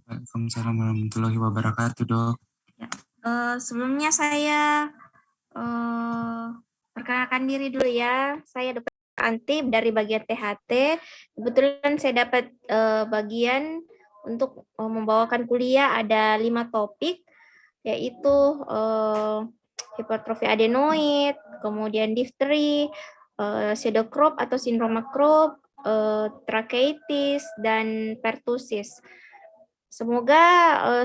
Waalaikumsalam warahmatullahi wabarakatuh, Dok. Ya. Sebelumnya saya perkenalkan diri dulu ya. Saya Dr. Antip dari bagian THT. Kebetulan saya dapat bagian untuk membawakan kuliah ada 5 topik, yaitu hipertrofi adenoid, kemudian difteri, pseudocrop atau sindroma Crop, tracheitis, dan pertussis. Semoga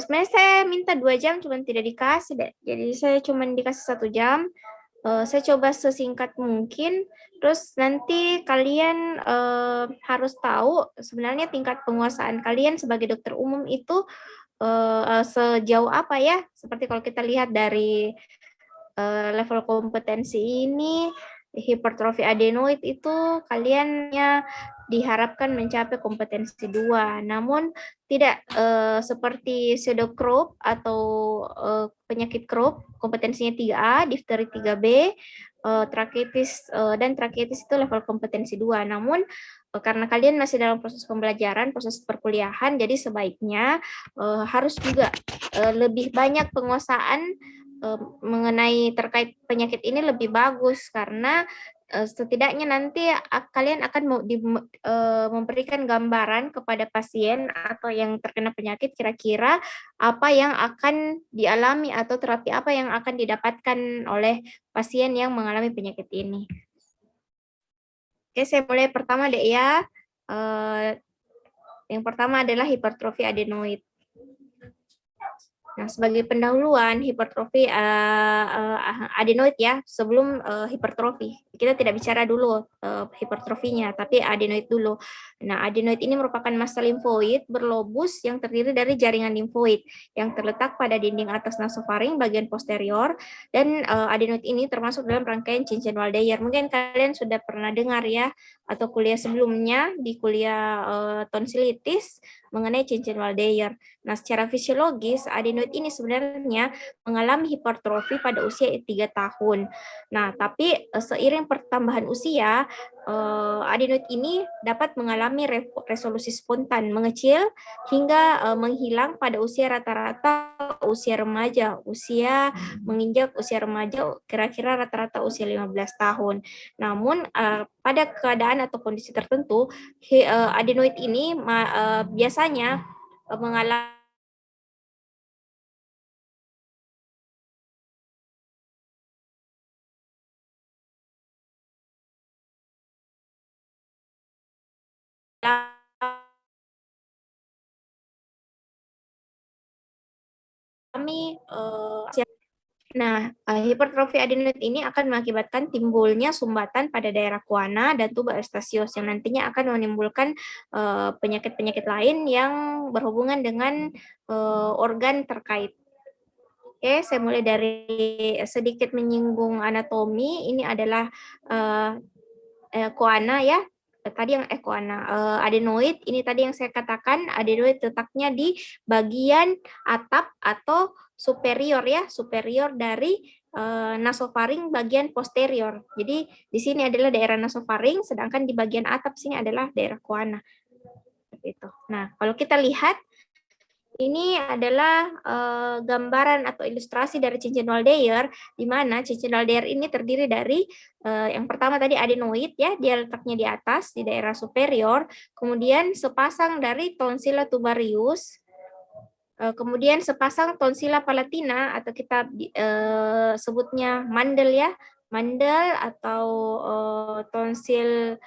sebenarnya saya minta 2 jam, cuman tidak dikasih deh. Jadi saya cuman dikasih 1 jam. Saya coba sesingkat mungkin. Terus nanti kalian harus tahu sebenarnya tingkat penguasaan kalian sebagai dokter umum itu sejauh apa ya. Seperti kalau kita lihat dari level kompetensi ini, hipertrofi adenoid itu kaliannya diharapkan mencapai kompetensi 2. Namun tidak seperti pseudocrop atau penyakit Crop, kompetensinya 3A, difteri 3B, tracheitis dan tracheitis itu level kompetensi 2. Namun karena kalian masih dalam proses pembelajaran, proses perkuliahan, jadi sebaiknya harus juga lebih banyak penguasaan mengenai terkait penyakit ini lebih bagus, karena setidaknya nanti kalian akan memberikan gambaran kepada pasien atau yang terkena penyakit kira-kira apa yang akan dialami atau terapi apa yang akan didapatkan oleh pasien yang mengalami penyakit ini. Oke, saya mulai pertama deh ya. Yang pertama adalah hipertrofi adenoid. Nah, sebagai pendahuluan hipertrofi adenoid ya, sebelum hipertrofi. Kita tidak bicara dulu hipertrofinya, tapi adenoid dulu. Nah, adenoid ini merupakan massa limfoid berlobus yang terdiri dari jaringan limfoid yang terletak pada dinding atas nasofaring bagian posterior, dan adenoid ini termasuk dalam rangkaian Cincin-Waldeyer. Mungkin kalian sudah pernah dengar ya, atau kuliah sebelumnya di kuliah tonsilitis mengenai Cincin-Waldeyer. Nah, secara fisiologis, adenoid ini sebenarnya mengalami hipertrofi pada usia 3 tahun. Nah, tapi seiring pertambahan usia, adenoid ini dapat mengalami resolusi spontan, mengecil hingga menghilang pada usia rata-rata usia remaja, usia menginjak usia remaja kira-kira rata-rata usia 15 tahun. Namun pada keadaan atau kondisi tertentu, adenoid ini biasanya mengalami Nah, hipertrofi adenoid ini akan mengakibatkan timbulnya sumbatan pada daerah koana dan tuba eustasius yang nantinya akan menimbulkan penyakit-penyakit lain yang berhubungan dengan organ terkait. Oke, saya mulai dari sedikit menyinggung anatomi. Ini adalah koana ya. Tadi yang koana, adenoid ini tadi yang saya katakan, adenoid letaknya di bagian atap atau superior ya, superior dari nasofaring bagian posterior. Jadi di sini adalah daerah nasofaring, sedangkan di bagian atap sini adalah daerah koana. Itu. Nah, kalau kita lihat ini adalah gambaran atau ilustrasi dari Cincin-Waldeyer, di mana Cincin-Waldeyer ini terdiri dari yang pertama tadi adenoid ya, dia letaknya di atas di daerah superior, kemudian sepasang dari tonsilla tubarius, kemudian sepasang tonsilla palatina atau kita sebutnya mandel ya, mandel atau tonsil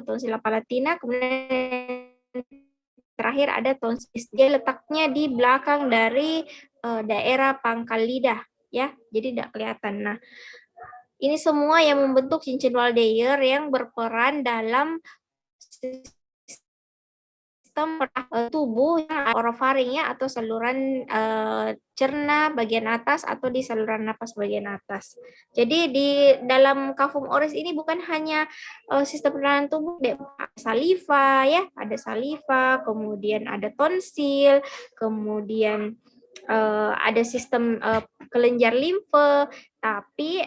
tonsilla palatina, kemudian terakhir ada tonsis. Dia letaknya di belakang dari daerah pangkal lidah ya, jadi tidak kelihatan. Nah, ini semua yang membentuk cincin Waldeyer yang berperan dalam sistem tubuh orofaring ya, atau saluran cerna bagian atas atau di saluran napas bagian atas. Jadi di dalam kafum oris ini bukan hanya sistem penahanan tubuh, saliva ya, ada saliva, kemudian ada tonsil, kemudian ada sistem kelenjar limfe, tapi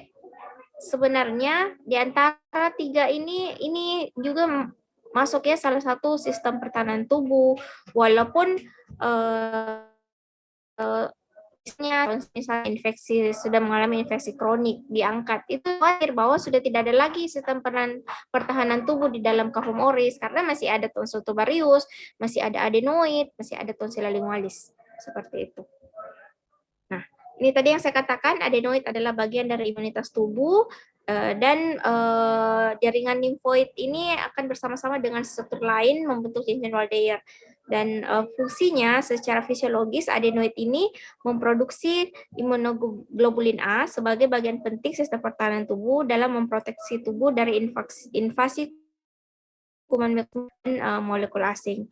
sebenarnya di antara 3 ini juga masuknya salah satu sistem pertahanan tubuh, walaupun misalnya infeksi sudah mengalami infeksi kronik diangkat, itu khawatir bahwa sudah tidak ada lagi sistem pertahanan tubuh di dalam kahum oris karena masih ada tonsil tubarius, masih ada adenoid, masih ada tonsil lingualis seperti itu. Nah, ini tadi yang saya katakan, adenoid adalah bagian dari imunitas tubuh dan jaringan limfoid ini akan bersama-sama dengan struktur lain membentuk gingival layer. Dan fungsinya secara fisiologis adenoid ini memproduksi imunoglobulin A sebagai bagian penting sistem pertahanan tubuh dalam memproteksi tubuh dari invasi kuman molekul asing.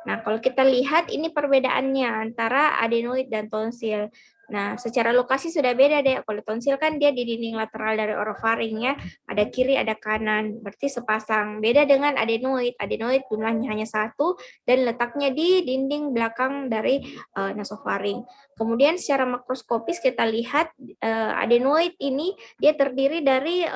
Nah, kalau kita lihat ini perbedaannya antara adenoid dan tonsil. Nah, secara lokasi sudah beda deh. Kalau tonsil kan dia di dinding lateral dari orofaring ya. Ada kiri, ada kanan. Berarti sepasang. Beda dengan adenoid. Adenoid jumlahnya hanya satu dan letaknya di dinding belakang dari nasofaring. Kemudian secara makroskopis kita lihat adenoid ini dia terdiri dari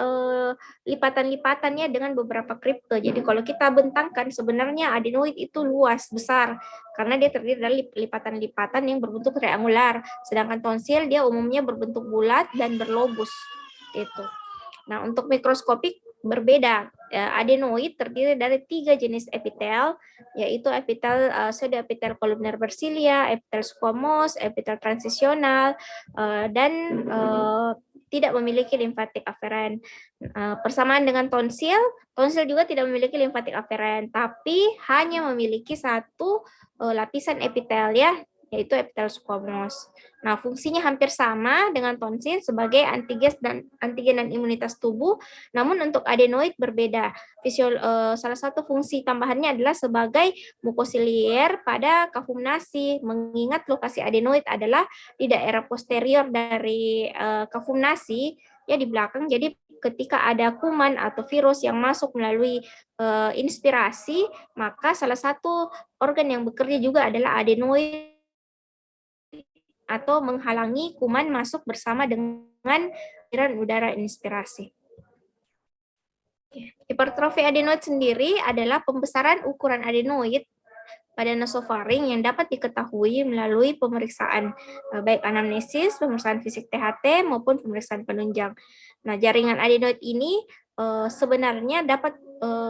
lipatan-lipatannya dengan beberapa kripto. Jadi kalau kita bentangkan sebenarnya adenoid itu luas, besar, karena dia terdiri dari lipatan-lipatan yang berbentuk triangular. Sedangkan tonsil dia umumnya berbentuk bulat dan berlobus. Itu. Nah, untuk mikroskopik berbeda. Adenoid terdiri dari 3 jenis epitel, yaitu epitel pseudoepitel kolumner bersilia, epitel squamous, epitel transisional, dan tidak memiliki limfatik aferen. Persamaan dengan tonsil, tonsil juga tidak memiliki limfatik aferen, tapi hanya memiliki satu lapisan epitel ya, yaitu epitel squamous. Nah, fungsinya hampir sama dengan tonsil sebagai antigen dan imunitas tubuh, namun untuk adenoid berbeda. Salah satu fungsi tambahannya adalah sebagai mukosilier pada kahum nasi, mengingat lokasi adenoid adalah di daerah posterior dari kahum nasi, ya di belakang. Jadi ketika ada kuman atau virus yang masuk melalui inspirasi, maka salah satu organ yang bekerja juga adalah adenoid atau menghalangi kuman masuk bersama dengan aliran udara inspirasi. Hipertrofi adenoid sendiri adalah pembesaran ukuran adenoid pada nasofaring yang dapat diketahui melalui pemeriksaan baik anamnesis, pemeriksaan fisik THT maupun pemeriksaan penunjang. Nah, jaringan adenoid ini sebenarnya dapat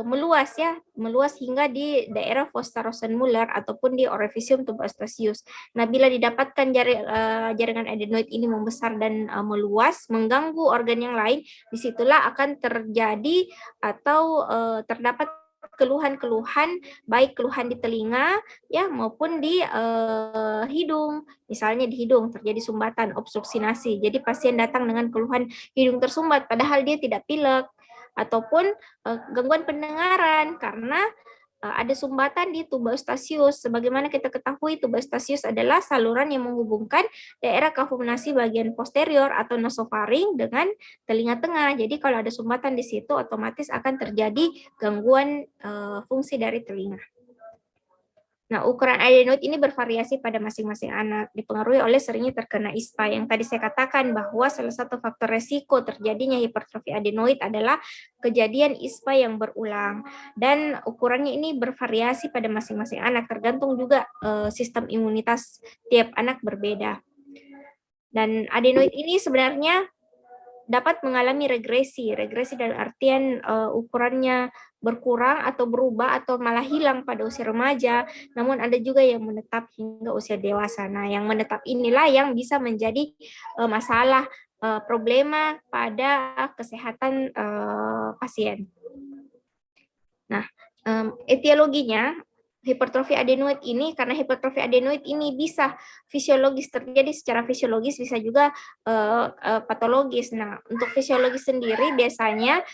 meluas hingga di daerah fossa Rosenmuller ataupun di orificium tuberostasius. Nah, bila didapatkan jaringan adenoid ini membesar dan meluas, mengganggu organ yang lain, disitulah akan terjadi atau terdapat keluhan-keluhan, baik keluhan di telinga ya maupun di hidung. Misalnya di hidung terjadi sumbatan, obstruksi nasi. Jadi pasien datang dengan keluhan hidung tersumbat padahal dia tidak pilek, ataupun gangguan pendengaran karena ada sumbatan di tuba eustachius. Sebagaimana kita ketahui, tuba eustachius adalah saluran yang menghubungkan daerah kahum nasi bagian posterior atau nasofaring dengan telinga tengah. Jadi kalau ada sumbatan di situ, otomatis akan terjadi gangguan fungsi dari telinga. Nah, ukuran adenoid ini bervariasi pada masing-masing anak, dipengaruhi oleh seringnya terkena ISPA. Yang tadi saya katakan bahwa salah satu faktor resiko terjadinya hipertrofi adenoid adalah kejadian ISPA yang berulang. Dan ukurannya ini bervariasi pada masing-masing anak, tergantung juga sistem imunitas tiap anak berbeda. Dan adenoid ini sebenarnya dapat mengalami regresi. Regresi dalam artian ukurannya berkurang atau berubah atau malah hilang pada usia remaja, namun ada juga yang menetap hingga usia dewasa. Nah, yang menetap inilah yang bisa menjadi masalah problema pada kesehatan pasien. Nah, etiologinya hipertrofi adenoid ini, karena hipertrofi adenoid ini bisa fisiologis terjadi secara fisiologis, bisa juga patologis. Nah, untuk fisiologis sendiri biasanya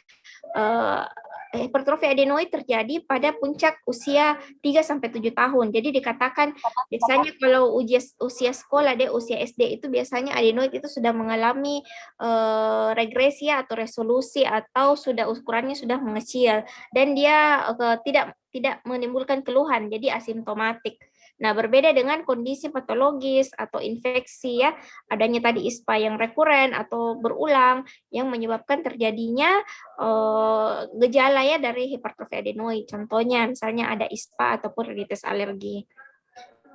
hipertrofi adenoid terjadi pada puncak usia 3-7 tahun. Jadi dikatakan biasanya kalau usia sekolah deh, usia SD itu biasanya adenoid itu sudah mengalami regresi atau resolusi atau sudah ukurannya sudah mengecil dan dia tidak menimbulkan keluhan, jadi asimptomatik. Nah, berbeda dengan kondisi patologis atau infeksi ya, adanya tadi ISPA yang rekuren atau berulang yang menyebabkan terjadinya gejala ya dari hipertrofi adenoid. Contohnya misalnya ada ISPA ataupun rinitis alergi.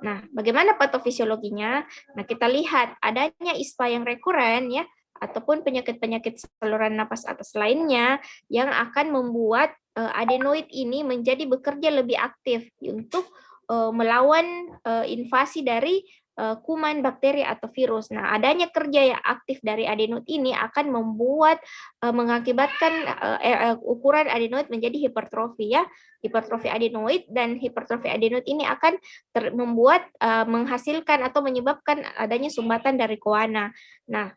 Nah, bagaimana patofisiologinya? Nah, kita lihat adanya ISPA yang rekuren ya, ataupun penyakit-penyakit saluran napas atas lainnya yang akan membuat adenoid ini menjadi bekerja lebih aktif untuk melawan invasi dari kuman, bakteri, atau virus. Nah, adanya kerja yang aktif dari adenoid ini akan membuat mengakibatkan ukuran adenoid menjadi hipertrofi ya, hipertrofi adenoid, dan hipertrofi adenoid ini akan membuat menghasilkan atau menyebabkan adanya sumbatan dari koana. Nah,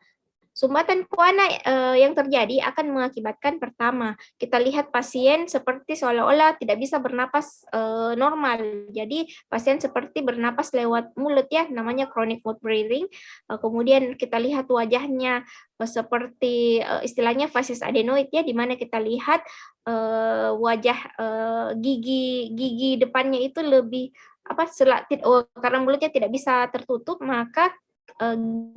sumbatan koana yang terjadi akan mengakibatkan pertama, kita lihat pasien seperti seolah-olah tidak bisa bernapas normal. Jadi pasien seperti bernapas lewat mulut ya, namanya chronic mouth breathing. Kemudian kita lihat wajahnya seperti istilahnya facies adenoid ya, di mana kita lihat wajah gigi depannya itu lebih karena mulutnya tidak bisa tertutup, maka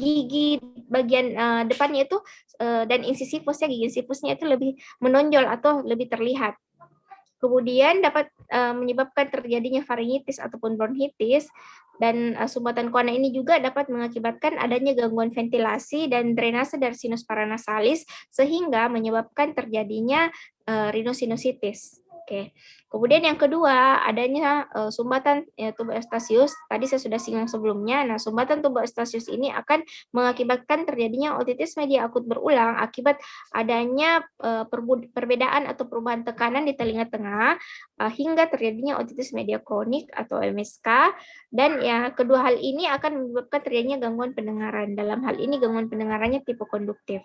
gigi bagian depannya itu dan insisifusnya, gigi insisifusnya itu lebih menonjol atau lebih terlihat. Kemudian dapat menyebabkan terjadinya faringitis ataupun bronkitis, dan sumbatan koana ini juga dapat mengakibatkan adanya gangguan ventilasi dan drainase dari sinus paranasalis sehingga menyebabkan terjadinya rhinosinusitis. Oke. Kemudian yang kedua, adanya sumbatan tuba Eustachius. Tadi saya sudah singgung sebelumnya. Nah, sumbatan tuba Eustachius ini akan mengakibatkan terjadinya otitis media akut berulang akibat adanya perbedaan atau perubahan tekanan di telinga tengah hingga terjadinya otitis media kronik atau MSK. Dan ya, kedua hal ini akan menyebabkan terjadinya gangguan pendengaran. Dalam hal ini gangguan pendengarannya tipe konduktif.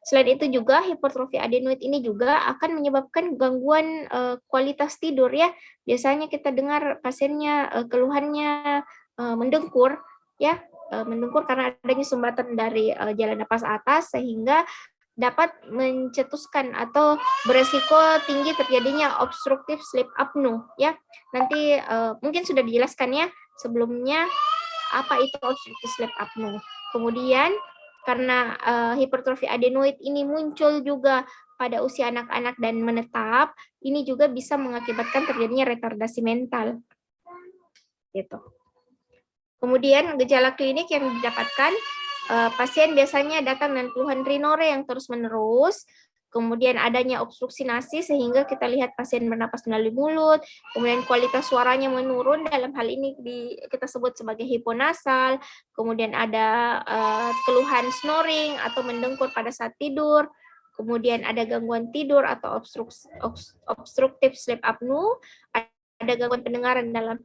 Selain itu juga hipertrofi adenoid ini juga akan menyebabkan gangguan kualitas tidur ya. Biasanya kita dengar pasiennya keluhannya mendengkur ya, mendengkur karena adanya sumbatan dari jalan napas atas sehingga dapat mencetuskan atau beresiko tinggi terjadinya obstructive sleep apnea ya. Nanti mungkin sudah dijelaskan ya sebelumnya apa itu obstructive sleep apnea. Kemudian karena hipertrofi adenoid ini muncul juga pada usia anak-anak dan menetap, ini juga bisa mengakibatkan terjadinya retardasi mental. Gitu. Kemudian gejala klinik yang didapatkan, pasien biasanya datang dengan keluhan rinore yang terus-menerus, kemudian adanya obstruksi nasi sehingga kita lihat pasien bernapas melalui mulut, kemudian kualitas suaranya menurun, dalam hal ini kita sebut sebagai hiponasal, kemudian ada keluhan snoring atau mendengkur pada saat tidur, kemudian ada gangguan tidur atau obstructive sleep apnea, ada gangguan pendengaran dalam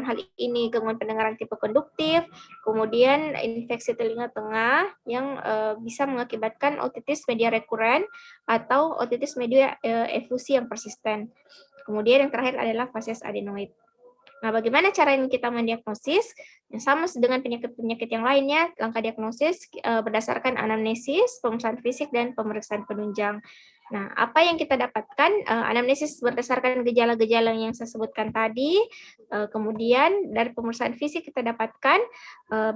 hal ini gangguan pendengaran tipe konduktif, kemudian infeksi telinga tengah yang bisa mengakibatkan otitis media rekuren atau otitis media efusi yang persisten. Kemudian yang terakhir adalah facies adenoid. Nah, bagaimana cara kita mendiagnosis? Yang sama dengan penyakit-penyakit yang lainnya, langkah diagnosis berdasarkan anamnesis, pemeriksaan fisik, dan pemeriksaan penunjang. Nah, apa yang kita dapatkan? Anamnesis berdasarkan gejala-gejala yang saya sebutkan tadi. Kemudian dari pemeriksaan fisik kita dapatkan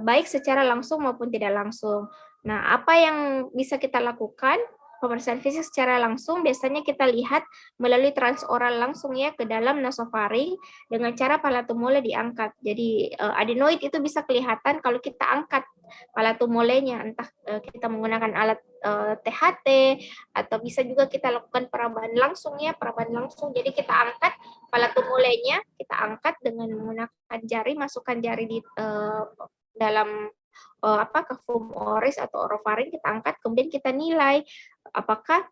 baik secara langsung maupun tidak langsung. Nah, apa yang bisa kita lakukan? Pemeriksaan fisik secara langsung biasanya kita lihat melalui transoral langsung ya ke dalam nasofaring dengan cara palatumole diangkat. Jadi adenoid itu bisa kelihatan kalau kita angkat palatumolenya, entah kita menggunakan alat THT atau bisa juga kita lakukan perabahan langsung ya, perabahan langsung. Jadi kita angkat palatumolenya, kita angkat dengan menggunakan jari, masukkan jari di dalam kafum oris atau orofaring, kita angkat, kemudian kita nilai apakah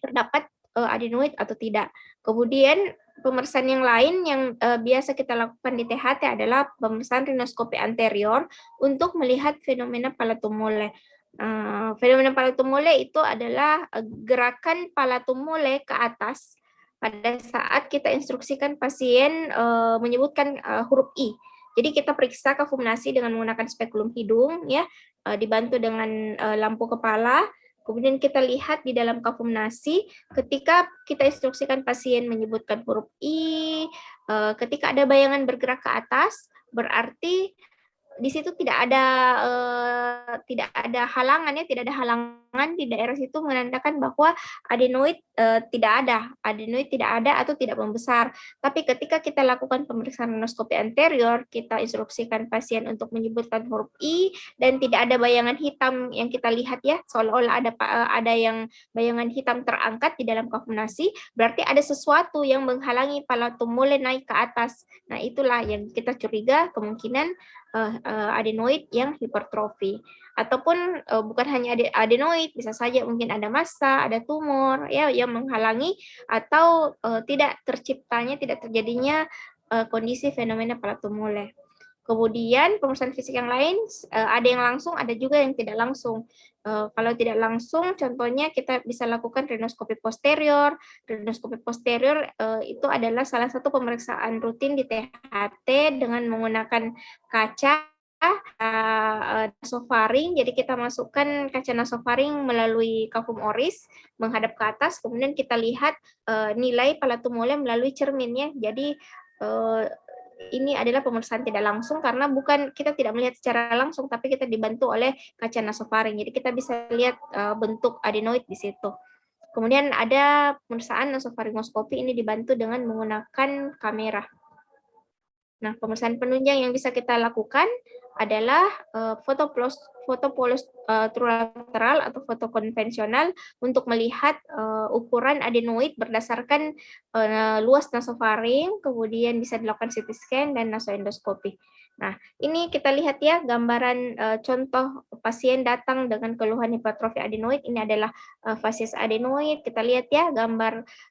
terdapat adenoid atau tidak. Kemudian pemeriksaan yang lain yang biasa kita lakukan di THT adalah pemeriksaan rinoskopi anterior untuk melihat fenomena palatumole. Fenomena palatumole itu adalah gerakan palatumole ke atas pada saat kita instruksikan pasien menyebutkan huruf I. Jadi kita periksa kafum nasi dengan menggunakan spekulum hidung ya, dibantu dengan lampu kepala. Kemudian kita lihat di dalam kafum nasi ketika kita instruksikan pasien menyebutkan huruf I, ketika ada bayangan bergerak ke atas, berarti di situ tidak ada halangan ya, tidak ada halangan di daerah situ menandakan bahwa adenoid tidak ada atau tidak membesar. Tapi ketika kita lakukan pemeriksaan renoskopi anterior, kita instruksikan pasien untuk menyebutkan huruf I dan tidak ada bayangan hitam yang kita lihat ya, seolah-olah ada yang bayangan hitam terangkat di dalam kafum-nasi, berarti ada sesuatu yang menghalangi palatum mulai naik ke atas. Nah, itulah yang kita curiga kemungkinan adenoid yang hipertrofi. Ataupun bukan hanya adenoid, bisa saja mungkin ada massa, ada tumor ya yang menghalangi atau tidak terjadinya kondisi fenomena palatum mole. Kemudian pemeriksaan fisik yang lain ada yang langsung, ada juga yang tidak langsung. Kalau tidak langsung, contohnya kita bisa lakukan rinoskopi posterior. Rinoskopi posterior itu adalah salah satu pemeriksaan rutin di THT dengan menggunakan kaca nasofaring. Jadi kita masukkan kaca nasofaring melalui kafum oris menghadap ke atas, kemudian kita lihat nilai palatum mole melalui cerminnya. Jadi ini adalah pemeriksaan tidak langsung karena kita tidak melihat secara langsung, tapi kita dibantu oleh kaca nasofaring. Jadi kita bisa lihat bentuk adenoid di situ. Kemudian ada pemeriksaan nasofaringoskopi, ini dibantu dengan menggunakan kamera. Nah, pemeriksaan penunjang yang bisa kita lakukan adalah foto plurilateral atau foto konvensional untuk melihat ukuran adenoid berdasarkan luas nasofaring, kemudian bisa dilakukan CT scan dan nasoendoskopi. Nah, ini kita lihat ya gambaran contoh pasien datang dengan keluhan hipertrofi adenoid. Ini adalah facies adenoid. Kita lihat ya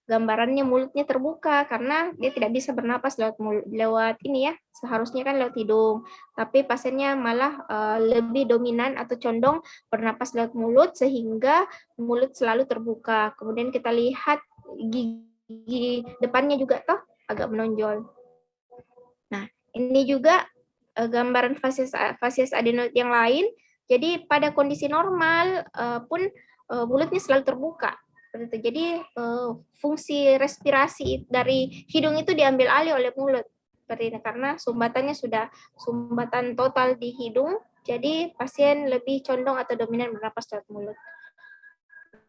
gambarannya mulutnya terbuka karena dia tidak bisa bernapas lewat ini ya. Seharusnya kan lewat hidung, tapi pasiennya malah lebih dominan atau condong bernapas lewat mulut sehingga mulut selalu terbuka. Kemudian kita lihat gigi depannya juga agak menonjol. Nah, ini juga gambaran facies adenoid yang lain. Jadi pada kondisi normal pun mulutnya selalu terbuka. Jadi fungsi respirasi dari hidung itu diambil alih oleh mulut. Seperti ini, karena sumbatannya sudah sumbatan total di hidung, jadi pasien lebih condong atau dominan bernapas lewat mulut.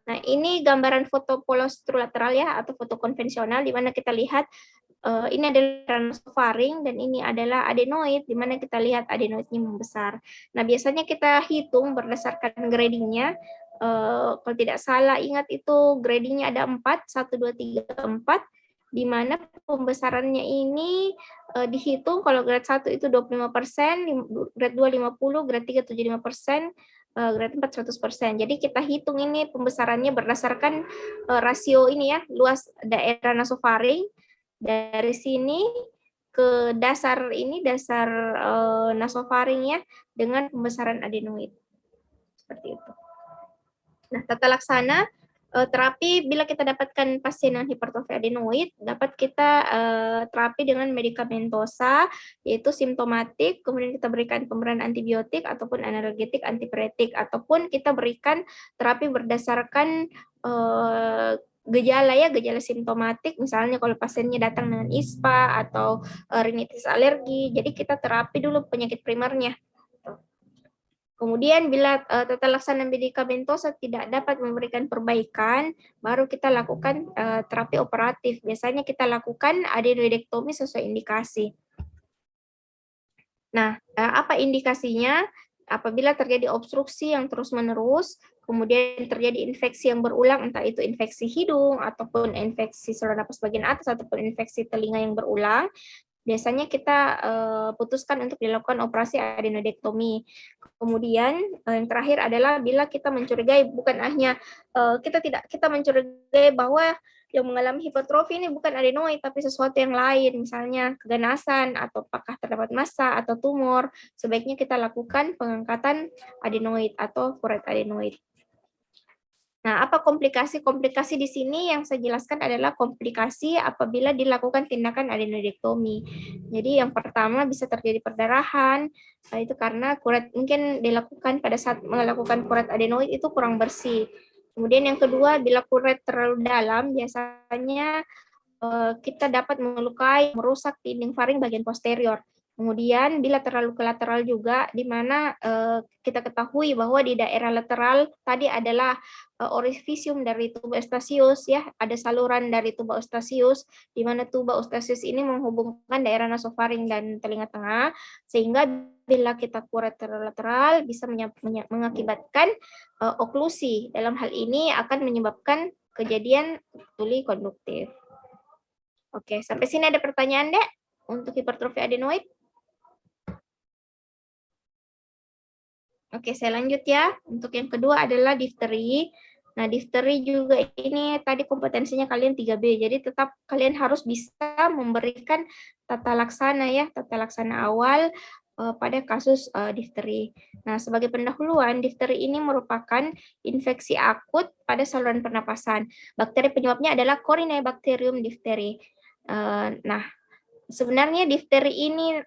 Nah, ini gambaran foto postrolateral ya, atau foto konvensional, di mana kita lihat ini adalah nasofaring dan ini adalah adenoid, di mana kita lihat adenoidnya membesar. Nah, biasanya kita hitung berdasarkan gradingnya. Kalau tidak salah ingat itu gradingnya ada 4, 1, 2, 3, 4, di mana pembesarannya ini dihitung kalau grade 1 itu 25%, grade 2 50%, grade 3 75%, grade 4 100%. Jadi kita hitung ini pembesarannya berdasarkan rasio ini ya, luas daerah nasofaring dari sini ke dasar nasofaring ya, dengan pembesaran adenoid. Seperti itu. Nah, tata laksana terapi bila kita dapatkan pasien yang hipertrofi adenoid, dapat kita terapi dengan medikamentosa, yaitu simptomatik, kemudian kita berikan pemberian antibiotik ataupun analgetik antipiretik, ataupun kita berikan terapi berdasarkan gejala simptomatik, misalnya kalau pasiennya datang dengan ISPA atau rinitis alergi, jadi kita terapi dulu penyakit primernya. Kemudian bila tata laksana medikamentosa tidak dapat memberikan perbaikan, baru kita lakukan terapi operatif. Biasanya kita lakukan adenoidektomi sesuai indikasi. Nah, apa indikasinya? Apabila terjadi obstruksi yang terus-menerus, kemudian terjadi infeksi yang berulang, entah itu infeksi hidung, ataupun infeksi saluran napas bagian atas, ataupun infeksi telinga yang berulang, biasanya kita putuskan untuk dilakukan operasi adenoidektomi. Kemudian yang terakhir adalah bila kita mencurigai, bukan hanya kita mencurigai bahwa yang mengalami hipertrofi ini bukan adenoid tapi sesuatu yang lain, misalnya keganasan atau apakah terdapat massa atau tumor, sebaiknya kita lakukan pengangkatan adenoid atau kuret adenoid. Nah, apa komplikasi-komplikasi di sini yang saya jelaskan adalah komplikasi apabila dilakukan tindakan adenoidektomi. Jadi yang pertama bisa terjadi perdarahan, itu karena kuret mungkin dilakukan pada saat melakukan kuret adenoid itu kurang bersih. Kemudian yang kedua, bila kuret terlalu dalam, biasanya kita dapat melukai, merusak dinding faring bagian posterior. Kemudian bilateral kolateral juga, di mana kita ketahui bahwa di daerah lateral tadi adalah orifisium dari tuba eustachius, ya, ada saluran dari tuba eustachius, di mana tuba eustachius ini menghubungkan daerah nasofaring dan telinga tengah, sehingga bila kita lateral bisa mengakibatkan oklusi. Dalam hal ini akan menyebabkan kejadian tuli konduktif. Oke, sampai sini ada pertanyaan, Dek, untuk hipertrofi adenoid? Oke, saya lanjut ya. Untuk yang kedua adalah difteri. Nah, difteri juga ini tadi kompetensinya kalian 3B. Jadi tetap kalian harus bisa memberikan tata laksana ya, tata laksana awal pada kasus difteri. Nah, sebagai pendahuluan, difteri ini merupakan infeksi akut pada saluran pernapasan. Bakteri penyebabnya adalah Corynebacterium diphtheri. Nah, sebenarnya difteri ini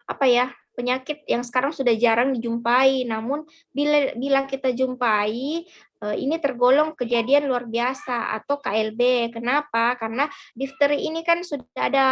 apa ya, penyakit yang sekarang sudah jarang dijumpai, namun bila kita jumpai ini tergolong kejadian luar biasa atau KLB. Kenapa? Karena difteri ini kan sudah ada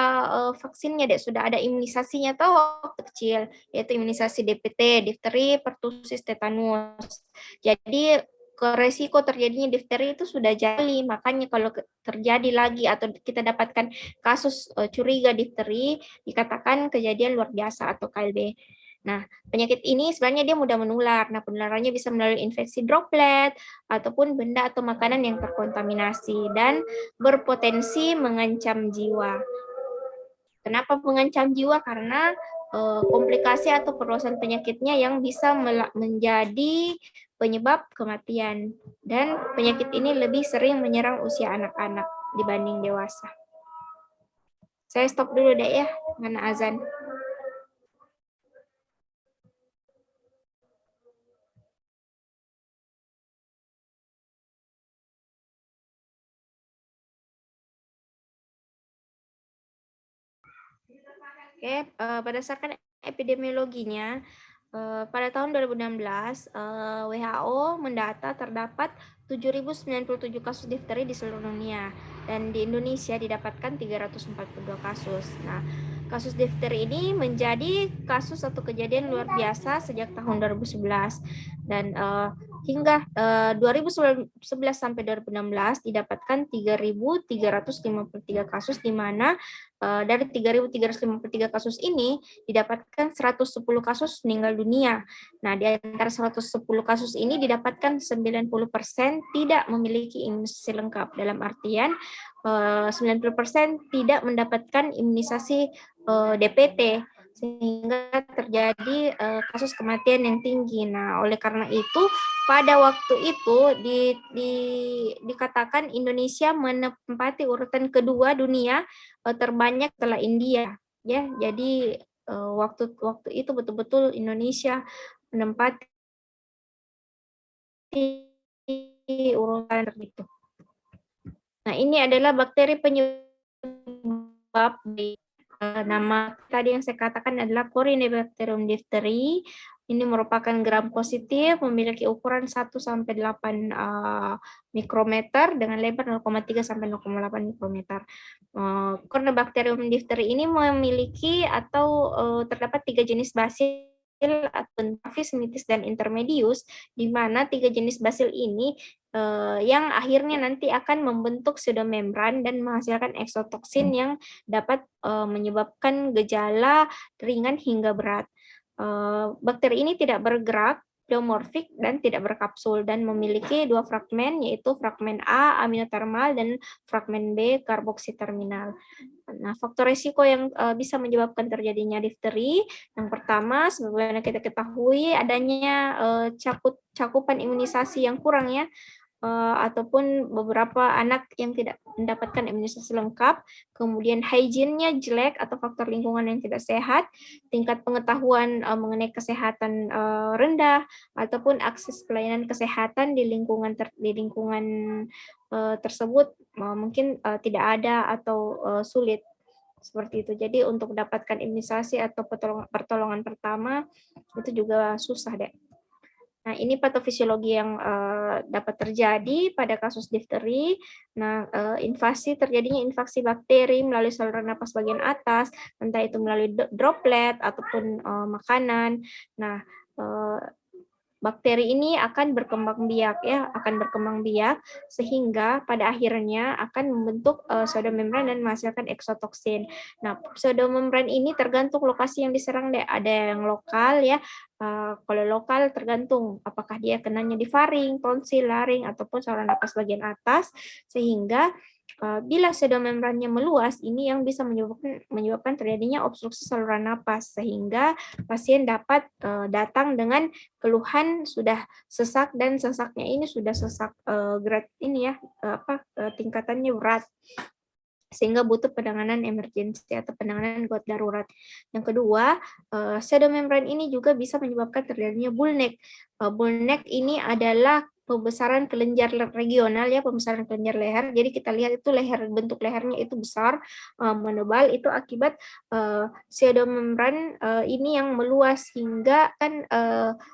vaksinnya, Dek, sudah ada imunisasinya tahu waktu kecil, yaitu imunisasi DPT, difteri, pertusis, tetanus. Jadi resiko terjadinya difteri itu sudah jali, makanya kalau terjadi lagi atau kita dapatkan kasus curiga difteri, dikatakan kejadian luar biasa atau KLB. Nah, penyakit ini sebenarnya dia mudah menular. Nah, penularannya bisa melalui infeksi droplet ataupun benda atau makanan yang terkontaminasi dan berpotensi mengancam jiwa. Kenapa mengancam jiwa? Karena komplikasi atau perluasan penyakitnya yang bisa menjadi penyebab kematian. Dan penyakit ini lebih sering menyerang usia anak-anak dibanding dewasa. Saya stop dulu deh ya, karena azan. Oke, berdasarkan epidemiologinya, pada tahun 2016, WHO mendata terdapat 7.097 kasus difteri di seluruh dunia, dan di Indonesia didapatkan 342 kasus. Nah, kasus difteri ini menjadi kasus atau kejadian luar biasa sejak tahun 2011, dan hingga 2011 sampai 2016 didapatkan 3.353 kasus, di mana dari 3.353 kasus ini didapatkan 110 kasus meninggal dunia. Nah, di antara 110 kasus ini didapatkan 90% tidak memiliki imunisasi lengkap. Dalam artian 90% tidak mendapatkan imunisasi DPT, sehingga terjadi kasus kematian yang tinggi. Nah, oleh karena itu pada waktu itu dikatakan Indonesia menempati urutan kedua dunia terbanyak setelah India, ya. Jadi waktu itu betul-betul Indonesia menempati urutan itu. Nah, ini adalah bakteri penyebab nama tadi yang saya katakan adalah Corynebacterium diphtheri. Ini merupakan gram positif, memiliki ukuran 1 sampai 8 mikrometer dengan lebar 0,3 sampai 0,8 mikrometer. Corynebacterium diphtheri ini memiliki atau terdapat 3 jenis basil, Apis, mitis, dan intermedius, di mana 3 jenis basil ini yang akhirnya nanti akan membentuk pseudomembran dan menghasilkan eksotoksin yang dapat menyebabkan gejala ringan hingga berat. Bakteri ini tidak bergerak, pleomorfik, dan tidak berkapsul, dan memiliki 2 fragmen, yaitu fragmen A aminotermal dan fragmen B karboksiterminal. Nah, faktor risiko yang bisa menyebabkan terjadinya difteri, yang pertama, sebagaimana kita ketahui, adanya cakupan imunisasi yang kurang, ya, ataupun beberapa anak yang tidak mendapatkan imunisasi lengkap, kemudian hygiene-nya jelek atau faktor lingkungan yang tidak sehat, tingkat pengetahuan mengenai kesehatan rendah, ataupun akses pelayanan kesehatan di lingkungan tersebut mungkin tidak ada atau sulit, seperti itu. Jadi untuk mendapatkan imunisasi atau pertolongan pertama itu juga susah, Dek. Nah, ini patofisiologi yang dapat terjadi pada kasus difteri. Nah, terjadinya invasi bakteri melalui saluran napas bagian atas, entah itu melalui droplet ataupun makanan. Nah, bakteri ini akan berkembang biak sehingga pada akhirnya akan membentuk pseudomembran dan menghasilkan eksotoksin. Nah, pseudomembran ini tergantung lokasi yang diserang deh. Ada yang lokal ya. Kalau lokal tergantung apakah dia kenanya di faring, tonsil, laring ataupun saluran napas bagian atas, sehingga bila pseudomembrannya meluas, ini yang bisa menyebabkan terjadinya obstruksi saluran napas sehingga pasien dapat datang dengan keluhan sudah sesak dan sesaknya ini sudah sesak grade ini ya tingkatannya berat sehingga butuh penanganan emergensi atau penanganan gawat darurat. Yang kedua, pseudomembran ini juga bisa menyebabkan terjadinya bullneck. Bullneck ini adalah pembesaran kelenjar regional ya, pembesaran kelenjar leher. Jadi kita lihat itu bentuk lehernya itu besar, menebal, itu akibat pseudomembran ini yang meluas hingga kan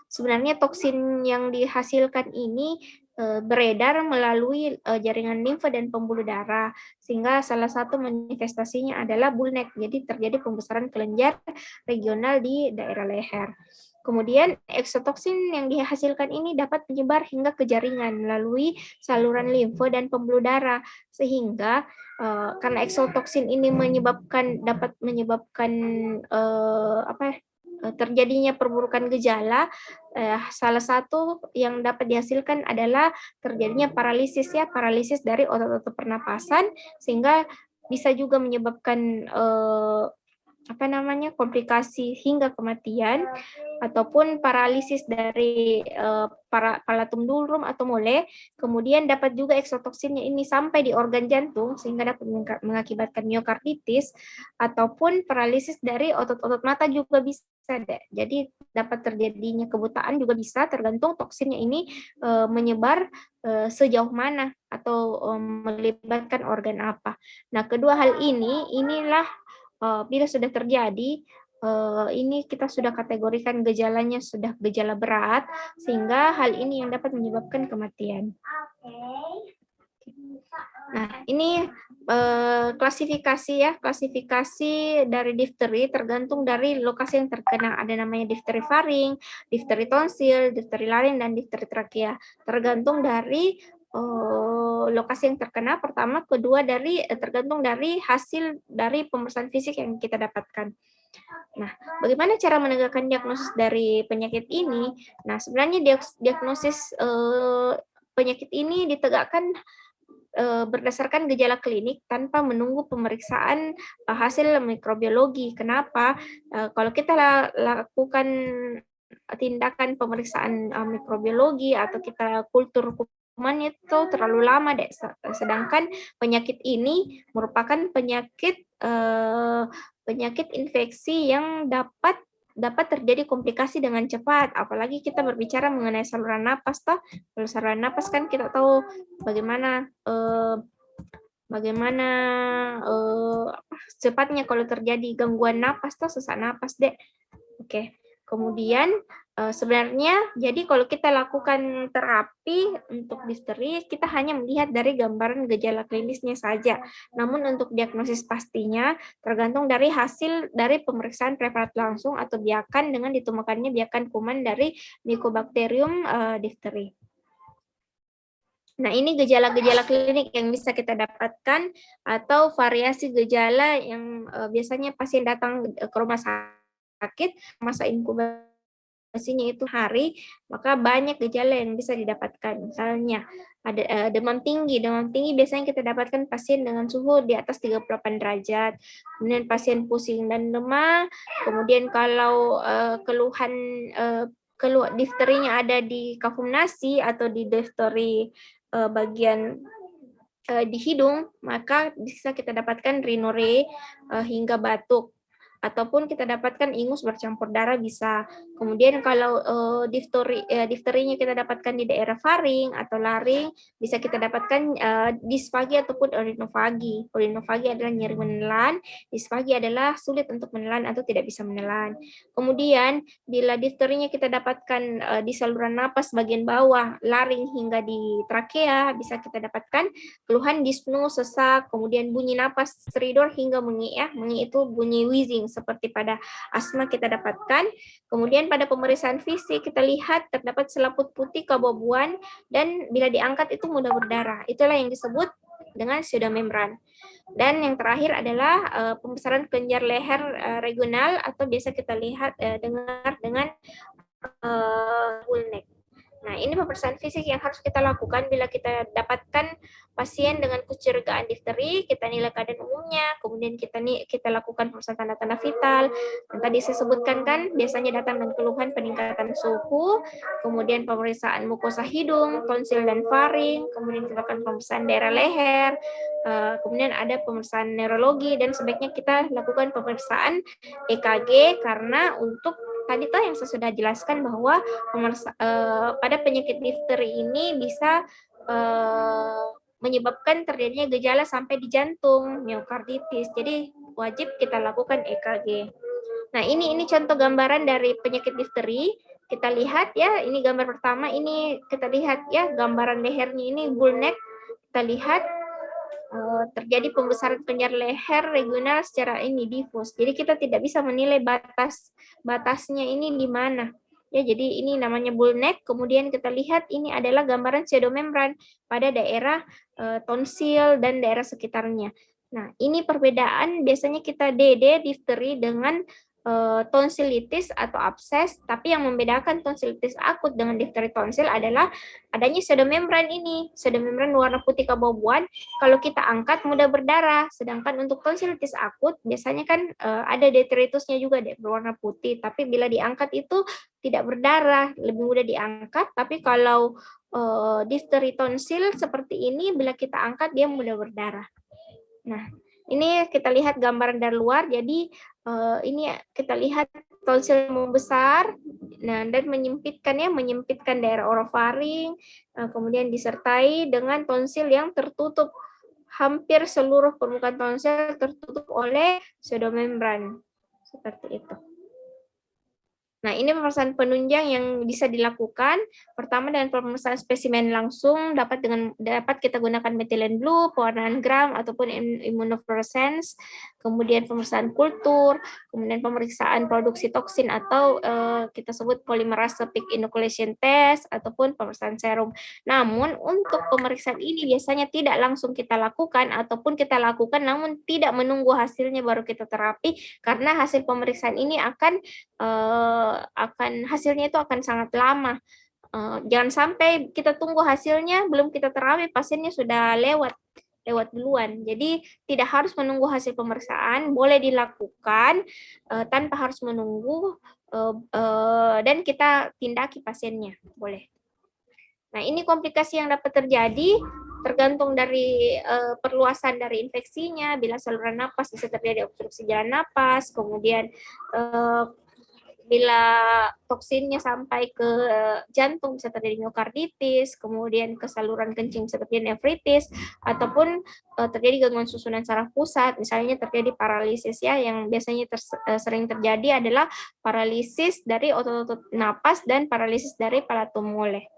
sebenarnya toksin yang dihasilkan ini beredar melalui jaringan limfa dan pembuluh darah, sehingga salah satu manifestasinya adalah bullneck. Jadi terjadi pembesaran kelenjar regional di daerah leher. Kemudian eksotoksin yang dihasilkan ini dapat menyebar hingga ke jaringan melalui saluran limfa dan pembuluh darah, sehingga karena eksotoksin ini dapat menyebabkan terjadinya perburukan gejala, salah satu yang dapat dihasilkan adalah terjadinya paralisis dari otot-otot pernapasan, sehingga bisa juga menyebabkan komplikasi hingga kematian, ataupun paralisis dari palatum durum atau mole. Kemudian dapat juga eksotoksinnya ini sampai di organ jantung sehingga dapat mengakibatkan miokarditis, ataupun paralisis dari otot-otot mata juga bisa. Jadi dapat terjadinya kebutaan juga bisa, tergantung toksinnya ini menyebar sejauh mana atau melibatkan organ apa. Nah, kedua hal inilah bila sudah terjadi, ini kita sudah kategorikan gejalanya sudah gejala berat, sehingga hal ini yang dapat menyebabkan kematian. Nah, ini klasifikasi dari difteri tergantung dari lokasi yang terkena. Ada namanya difteri faring, difteri tonsil, difteri laring, dan difteri trakea. Tergantung dari lokasi yang terkena, pertama, kedua tergantung dari hasil dari pemeriksaan fisik yang kita dapatkan. Nah, bagaimana cara menegakkan diagnosis dari penyakit ini? Nah, sebenarnya diagnosis penyakit ini ditegakkan berdasarkan gejala klinik tanpa menunggu pemeriksaan hasil mikrobiologi. Kenapa? Kalau kita lakukan tindakan pemeriksaan mikrobiologi atau kita kultur kuman itu terlalu lama deh. Sedangkan penyakit ini merupakan penyakit infeksi yang dapat terjadi komplikasi dengan cepat, apalagi kita berbicara mengenai saluran napas toh. Kalau saluran napas kan kita tahu bagaimana cepatnya kalau terjadi gangguan napas toh, sesak napas deh. Oke. Kemudian sebenarnya jadi kalau kita lakukan terapi untuk difteri, kita hanya melihat dari gambaran gejala klinisnya saja. Namun untuk diagnosis pastinya tergantung dari hasil dari pemeriksaan preparat langsung atau biakan dengan ditemukannya biakan kuman dari Mycobacterium difteri. Nah, ini gejala-gejala klinik yang bisa kita dapatkan atau variasi gejala yang biasanya pasien datang ke rumah sakit, masa inkubasinya itu hari, maka banyak gejala yang bisa didapatkan. Misalnya ada demam tinggi biasanya kita dapatkan pasien dengan suhu di atas 38 derajat, kemudian pasien pusing dan lemah, kemudian kalau keluhan difterinya ada di kafum nasi atau di difteri bagian di hidung, maka bisa kita dapatkan rhinore hingga batuk. ataupun kita dapatkan ingus bercampur darah bisa. Kemudian kalau difterinya kita dapatkan di daerah faring atau laring, bisa kita dapatkan disfagi ataupun orinofagi. Orinofagi adalah nyeri menelan, disfagi adalah sulit untuk menelan atau tidak bisa menelan. Kemudian bila difterinya kita dapatkan di saluran napas bagian bawah, laring hingga di trakea, bisa kita dapatkan keluhan dispnu, sesak, kemudian bunyi napas stridor hingga mengi ya. Mengi itu bunyi wheezing seperti pada asma kita dapatkan. Kemudian pada pemeriksaan fisik kita lihat terdapat selaput putih keabu-abuan dan bila diangkat itu mudah berdarah. Itulah yang disebut dengan pseudomembran. Dan yang terakhir adalah pembesaran kelenjar leher regional atau biasa kita lihat dengar dengan bullneck. Nah, ini pemeriksaan fisik yang harus kita lakukan bila kita dapatkan pasien dengan kecurigaan difteri, kita nilai keadaan umumnya, kemudian kita lakukan pemeriksaan tanda-tanda vital. Dan tadi saya sebutkan kan, biasanya datang dengan keluhan peningkatan suhu, kemudian pemeriksaan mukosa hidung, tonsil dan faring, kemudian kita lakukan pemeriksaan daerah leher, kemudian ada pemeriksaan neurologi, dan sebaiknya kita lakukan pemeriksaan EKG karena untuk tadi tuh yang saya sudah jelaskan bahwa pada penyakit difteri ini bisa menyebabkan terjadinya gejala sampai di jantung, miokarditis. Jadi wajib kita lakukan EKG. Nah, ini contoh gambaran dari penyakit difteri. Kita lihat ya, ini gambar pertama, ini kita lihat ya gambaran lehernya ini bullneck. Kita lihat terjadi pembesaran kelenjar leher regional secara ini difus. Jadi kita tidak bisa menilai batasnya ini di mana. Ya, jadi ini namanya bullneck. Kemudian kita lihat ini adalah gambaran pseudomembran pada daerah tonsil dan daerah sekitarnya. Nah, ini perbedaan biasanya kita DD difteri dengan tonsilitis atau abses, tapi yang membedakan tonsilitis akut dengan difteri tonsil adalah adanya pseudomembran ini. Pseudomembran warna putih keabu-abuan, kalau kita angkat mudah berdarah, sedangkan untuk tonsilitis akut biasanya kan ada detritusnya juga berwarna putih, tapi bila diangkat itu tidak berdarah, lebih mudah diangkat, tapi kalau difteri tonsil seperti ini bila kita angkat dia mudah berdarah. Nah, ini kita lihat gambaran dari luar, jadi ini kita lihat tonsil membesar, nah, dan menyempitkan daerah orofaring, kemudian disertai dengan tonsil yang tertutup, hampir seluruh permukaan tonsil tertutup oleh pseudomembran, seperti itu. Nah, ini pemeriksaan penunjang yang bisa dilakukan. Pertama dengan pemeriksaan spesimen langsung dapat kita gunakan methylene blue, pewarnaan gram ataupun immunofluorescence. Kemudian pemeriksaan kultur, kemudian pemeriksaan produksi toksin atau kita sebut polymerase peak inoculation test ataupun pemeriksaan serum. Namun untuk pemeriksaan ini biasanya tidak langsung kita lakukan ataupun kita lakukan namun tidak menunggu hasilnya baru kita terapi karena hasil pemeriksaan ini hasilnya itu akan sangat lama. Jangan sampai kita tunggu hasilnya belum kita terapi pasiennya sudah lewat duluan. Jadi tidak harus menunggu hasil pemeriksaan, boleh dilakukan tanpa harus menunggu dan kita tindaki pasiennya, boleh. Nah, ini komplikasi yang dapat terjadi tergantung dari perluasan dari infeksinya. Bila saluran napas bisa terjadi obstruksi jalan napas, kemudian bila toksinnya sampai ke jantung bisa terjadi miokarditis, kemudian ke saluran kencing bisa terjadi nefritis, ataupun terjadi gangguan susunan saraf pusat, misalnya terjadi paralisis ya, yang biasanya sering terjadi adalah paralisis dari otot-otot napas dan paralisis dari palatum mole.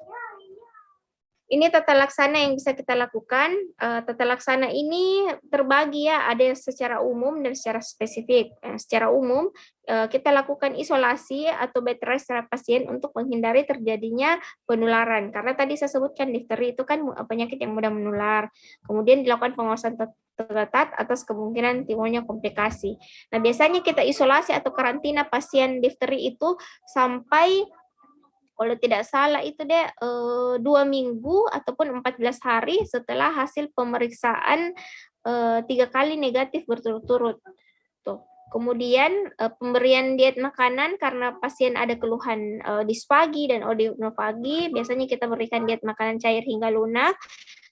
Ini tata laksana yang bisa kita lakukan. Tata laksana ini terbagi ya, ada secara umum dan secara spesifik. Secara umum, kita lakukan isolasi atau bed rest terhadap pasien untuk menghindari terjadinya penularan. Karena tadi saya sebutkan difteri itu kan penyakit yang mudah menular. Kemudian dilakukan pengawasan ketat atas kemungkinan timbulnya komplikasi. Nah, biasanya kita isolasi atau karantina pasien difteri itu sampai kalau tidak salah itu 2 minggu ataupun 14 hari setelah hasil pemeriksaan 3 kali negatif berturut-turut. Tuh. Kemudian pemberian diet makanan karena pasien ada keluhan disfagi dan odonofagi, biasanya kita berikan diet makanan cair hingga lunak.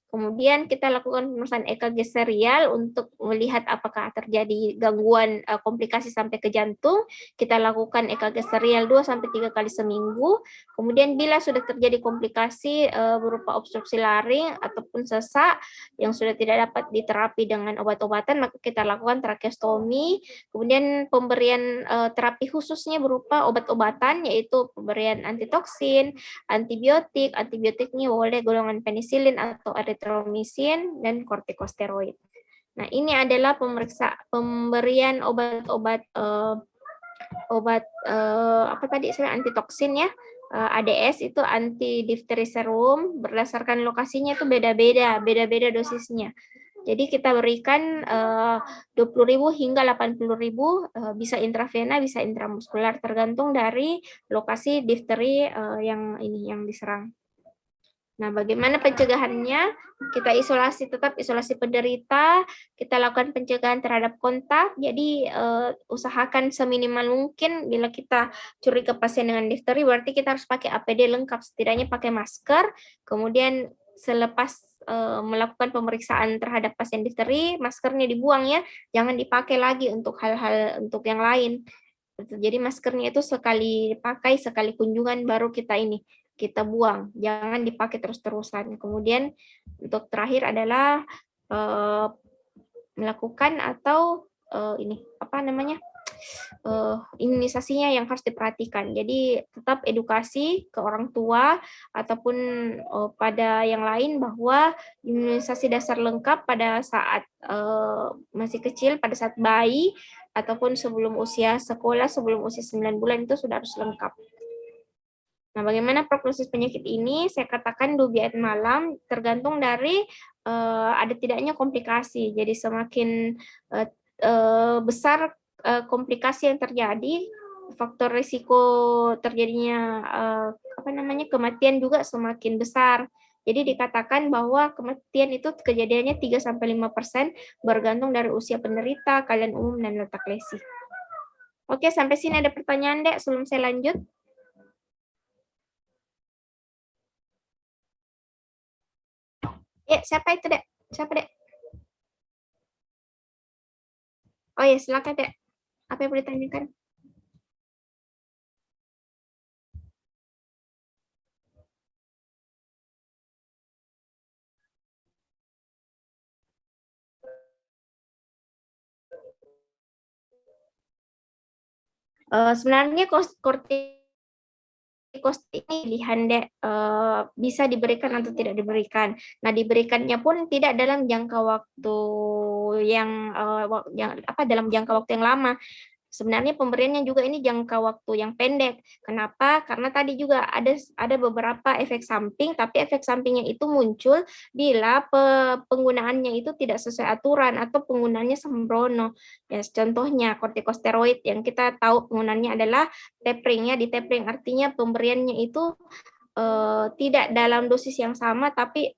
Kemudian kita lakukan pemeriksaan EKG serial untuk melihat apakah terjadi gangguan komplikasi sampai ke jantung. Kita lakukan EKG serial 2-3 kali seminggu. Kemudian bila sudah terjadi komplikasi berupa obstruksi laring ataupun sesak yang sudah tidak dapat diterapi dengan obat-obatan, maka kita lakukan tracheostomi. Kemudian pemberian terapi khususnya berupa obat-obatan, yaitu pemberian antitoksin, antibiotik. Antibiotiknya boleh golongan penisilin atau eritromisin dan kortikosteroid. Nah, ini adalah pemberian obat-obat apa tadi saya antitoksin ya. ADS itu anti difteri serum, berdasarkan lokasinya itu beda-beda dosisnya. Jadi kita berikan 20.000 hingga 80.000, bisa intravena, bisa intramuskular, tergantung dari lokasi difteri yang diserang. Nah, bagaimana pencegahannya? Kita tetap isolasi penderita, kita lakukan pencegahan terhadap kontak, jadi usahakan seminimal mungkin bila kita curiga pasien dengan difteri, berarti kita harus pakai APD lengkap, setidaknya pakai masker, kemudian selepas melakukan pemeriksaan terhadap pasien difteri, maskernya dibuang ya, jangan dipakai lagi untuk hal-hal untuk yang lain. Jadi maskernya itu sekali pakai, sekali kunjungan baru kita buang, jangan dipakai terus-terusan. Kemudian untuk terakhir adalah melakukan atau imunisasinya yang harus diperhatikan. Jadi tetap edukasi ke orang tua ataupun pada yang lain bahwa imunisasi dasar lengkap pada saat masih kecil, pada saat bayi ataupun sebelum usia sekolah, sebelum usia 9 bulan itu sudah harus lengkap. Nah, bagaimana prognosis penyakit ini? Saya katakan dubiat malam tergantung dari ada tidaknya komplikasi. Jadi semakin besar komplikasi yang terjadi, faktor risiko terjadinya kematian juga semakin besar. Jadi dikatakan bahwa kematian itu kejadiannya 3-5% bergantung dari usia penderita, keadaan umum, dan letak lesi. Oke, sampai sini ada pertanyaan, Dek, sebelum saya lanjut? Siapa itu, Dek? Siapa, Dek? Oh ya, silakan, Dek. Apa yang boleh ditanyakan? Sebenarnya kortikosteroid ini pilihan, Dek, bisa diberikan atau tidak diberikan. Nah, diberikannya pun tidak dalam jangka waktu dalam jangka waktu yang lama. Sebenarnya pemberiannya juga ini jangka waktu yang pendek. Kenapa? Karena tadi juga ada beberapa efek samping, tapi efek sampingnya itu muncul bila penggunaannya itu tidak sesuai aturan atau penggunaannya sembrono. Ya, contohnya kortikosteroid yang kita tahu penggunaannya adalah tapering ya, di tapering artinya pemberiannya itu tidak dalam dosis yang sama, tapi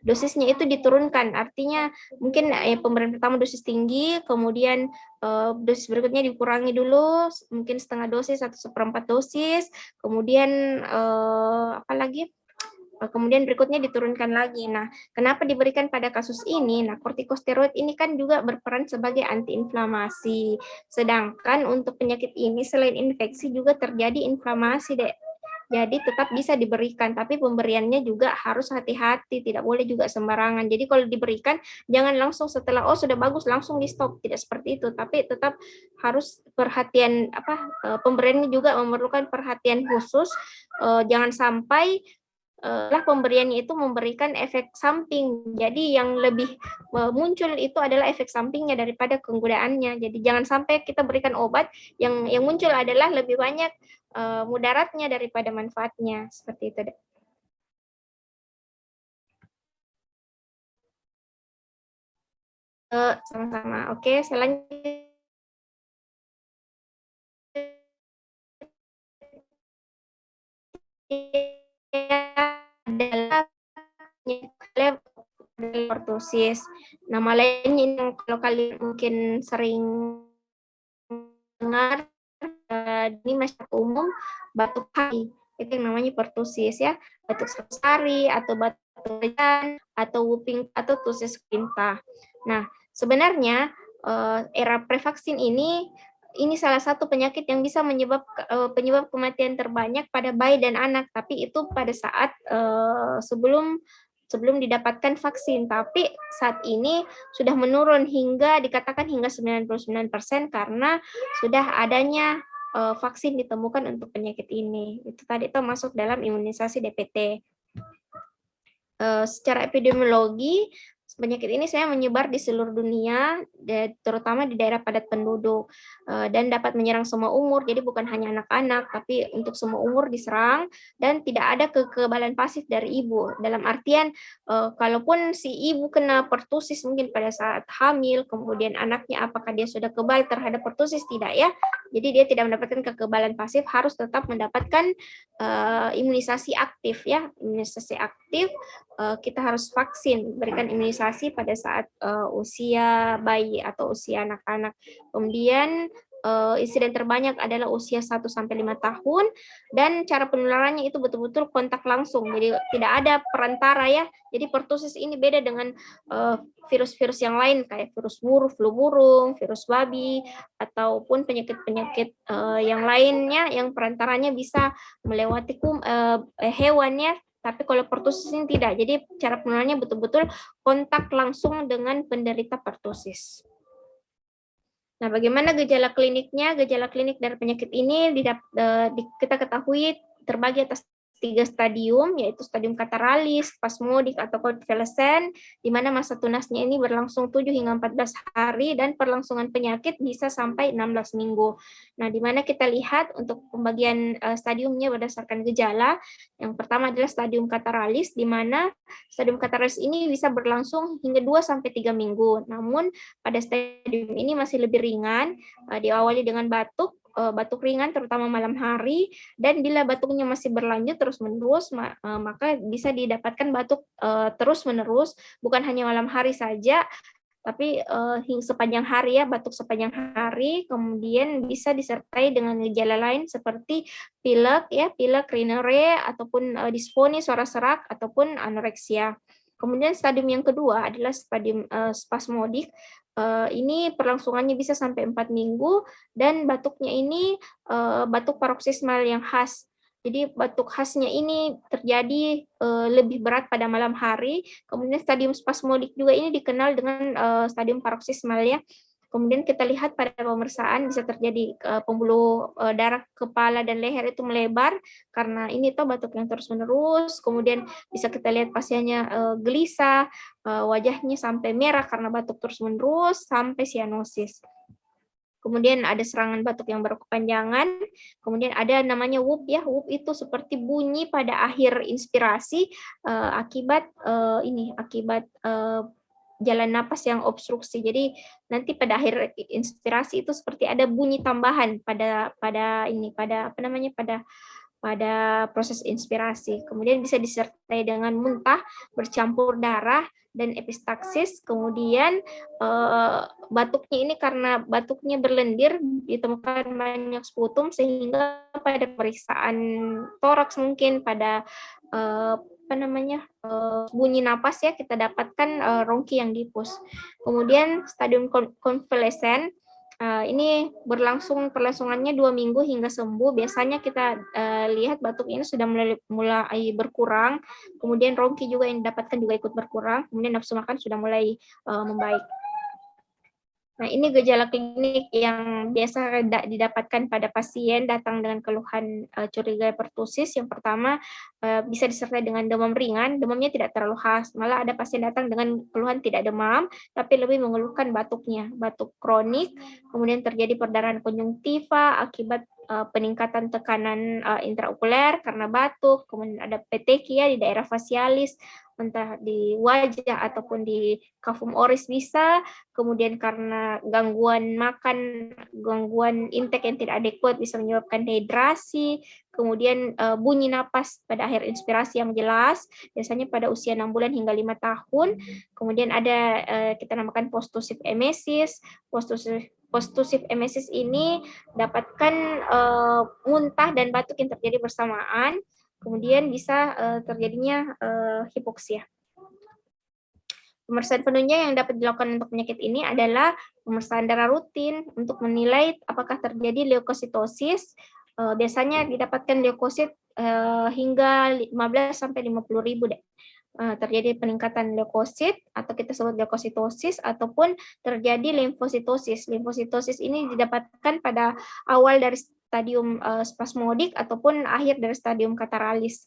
dosisnya itu diturunkan. Artinya mungkin pemberian pertama dosis tinggi, kemudian dosis berikutnya dikurangi dulu, mungkin setengah dosis atau 1/4 dosis, kemudian kemudian berikutnya diturunkan lagi. Nah, kenapa diberikan pada kasus ini? Nah, kortikosteroid ini kan juga berperan sebagai antiinflamasi. Sedangkan untuk penyakit ini selain infeksi juga terjadi inflamasi, Dek. Jadi tetap bisa diberikan, tapi pemberiannya juga harus hati-hati, tidak boleh juga sembarangan. Jadi kalau diberikan, jangan langsung setelah sudah bagus langsung di stop, tidak seperti itu. Tapi tetap harus perhatian pemberiannya juga memerlukan perhatian khusus. Jangan sampai pemberiannya itu memberikan efek samping. Jadi yang lebih muncul itu adalah efek sampingnya daripada kegunaannya. Jadi jangan sampai kita berikan obat yang muncul adalah lebih banyak mudaratnya daripada manfaatnya. Seperti itu, Dek. Sama-sama. Oke, selanjutnya adalah ortosis. Nama lainnya yang kalau kalian mungkin sering dengar ini masyarakat umum, batuk hari itu yang namanya pertusis ya, batuk sari atau batuk atau whooping atau tusis quinta. Nah, sebenarnya era prevaksin ini salah satu penyakit yang bisa penyebab kematian terbanyak pada bayi dan anak, tapi itu pada saat sebelum didapatkan vaksin. Tapi saat ini sudah menurun hingga dikatakan hingga 99% karena sudah adanya vaksin ditemukan untuk penyakit ini. Itu tadi itu masuk dalam imunisasi DPT. Secara epidemiologi, penyakit ini saya menyebar di seluruh dunia, terutama di daerah padat penduduk, dan dapat menyerang semua umur, jadi bukan hanya anak-anak, tapi untuk semua umur diserang, dan tidak ada kekebalan pasif dari ibu. Dalam artian, kalaupun si ibu kena pertusis mungkin pada saat hamil, kemudian anaknya apakah dia sudah kebal terhadap pertusis, tidak ya. Jadi dia tidak mendapatkan kekebalan pasif, harus tetap mendapatkan imunisasi aktif ya, imunisasi aktif. Kita harus vaksin, berikan imunisasi pada saat usia bayi atau usia anak-anak. Kemudian insiden terbanyak adalah usia 1-5 tahun, dan cara penularannya itu betul-betul kontak langsung, jadi tidak ada perantara ya. Jadi pertusis ini beda dengan virus-virus yang lain kayak virus flu burung, virus babi, ataupun penyakit-penyakit yang lainnya yang perantaranya bisa melewati hewannya. Tapi kalau pertusis ini tidak, jadi cara penularannya betul-betul kontak langsung dengan penderita pertusis. Nah, bagaimana gejala kliniknya? Gejala klinik dari penyakit ini kita ketahui terbagi atas 3 stadium, yaitu stadium kataralis, spasmodik, atau konvalesen, di mana masa tunasnya ini berlangsung 7 hingga 14 hari, dan perlangsungan penyakit bisa sampai 16 minggu. Nah, di mana kita lihat untuk pembagian stadiumnya berdasarkan gejala. Yang pertama adalah stadium kataralis, di mana stadium kataralis ini bisa berlangsung hingga 2-3 minggu. Namun, pada stadium ini masih lebih ringan, diawali dengan batuk ringan terutama malam hari, dan bila batuknya masih berlanjut terus-menerus, maka bisa didapatkan batuk terus-menerus, bukan hanya malam hari saja, tapi hingga sepanjang hari ya, batuk sepanjang hari. Kemudian bisa disertai dengan gejala lain seperti pilek ya, pilek, rhinore, ataupun disponi, suara serak, ataupun anoreksia. Kemudian stadium yang kedua adalah stadium spasmodik. Ini perlangsungannya bisa sampai 4 minggu, dan batuknya ini batuk paroksismal yang khas. Jadi batuk khasnya ini terjadi lebih berat pada malam hari. Kemudian stadium spasmodik juga ini dikenal dengan stadium paroksismal ya. Kemudian kita lihat pada pemeriksaan bisa terjadi pembuluh darah kepala dan leher itu melebar karena ini tuh batuk yang terus-menerus. Kemudian bisa kita lihat pasiennya gelisah, wajahnya sampai merah karena batuk terus-menerus sampai sianosis. Kemudian ada serangan batuk yang berkepanjangan, kemudian ada namanya whoop ya, whoop itu seperti bunyi pada akhir inspirasi akibat jalan napas yang obstruksi. Jadi nanti pada akhir inspirasi itu seperti ada bunyi tambahan pada proses inspirasi. Kemudian bisa disertai dengan muntah, bercampur darah, dan epistaksis. Kemudian batuknya ini karena batuknya berlendir, ditemukan banyak sputum, sehingga pada pemeriksaan toraks mungkin pada bunyi napas ya, kita dapatkan rongki yang difus. Kemudian stadium konvalesen, ini perlangsungannya 2 minggu hingga sembuh. Biasanya kita lihat batuk ini sudah mulai berkurang, kemudian rongki juga yang didapatkan juga ikut berkurang, kemudian nafsu makan sudah mulai membaik. Nah, ini gejala klinik yang biasa didapatkan pada pasien datang dengan keluhan curiga pertusis. Yang pertama, bisa disertai dengan demam ringan, demamnya tidak terlalu khas. Malah ada pasien datang dengan keluhan tidak demam, tapi lebih mengeluhkan batuknya, batuk kronik. Kemudian terjadi perdarahan konjungtiva akibat peningkatan tekanan intraokuler karena batuk. Kemudian ada petekia di daerah fasialis, entah di wajah ataupun di cavum oris bisa. Kemudian karena gangguan makan, gangguan intake yang tidak adekuat bisa menyebabkan dehidrasi. Kemudian bunyi napas pada akhir inspirasi yang jelas, biasanya pada usia 6 bulan hingga 5 tahun. Kemudian ada kita namakan postusif emesis. Postusif emesis ini dapatkan muntah dan batuk yang terjadi bersamaan. Kemudian bisa terjadinya hipoksia. Pemeriksaan penunjang yang dapat dilakukan untuk penyakit ini adalah pemeriksaan darah rutin untuk menilai apakah terjadi leukositosis. Biasanya didapatkan leukosit hingga 15 sampai 50.000 deh. Terjadi peningkatan leukosit atau kita sebut leukositosis ataupun terjadi limfositosis. Limfositosis ini didapatkan pada awal dari stadium spasmodik ataupun akhir dari stadium kataralis.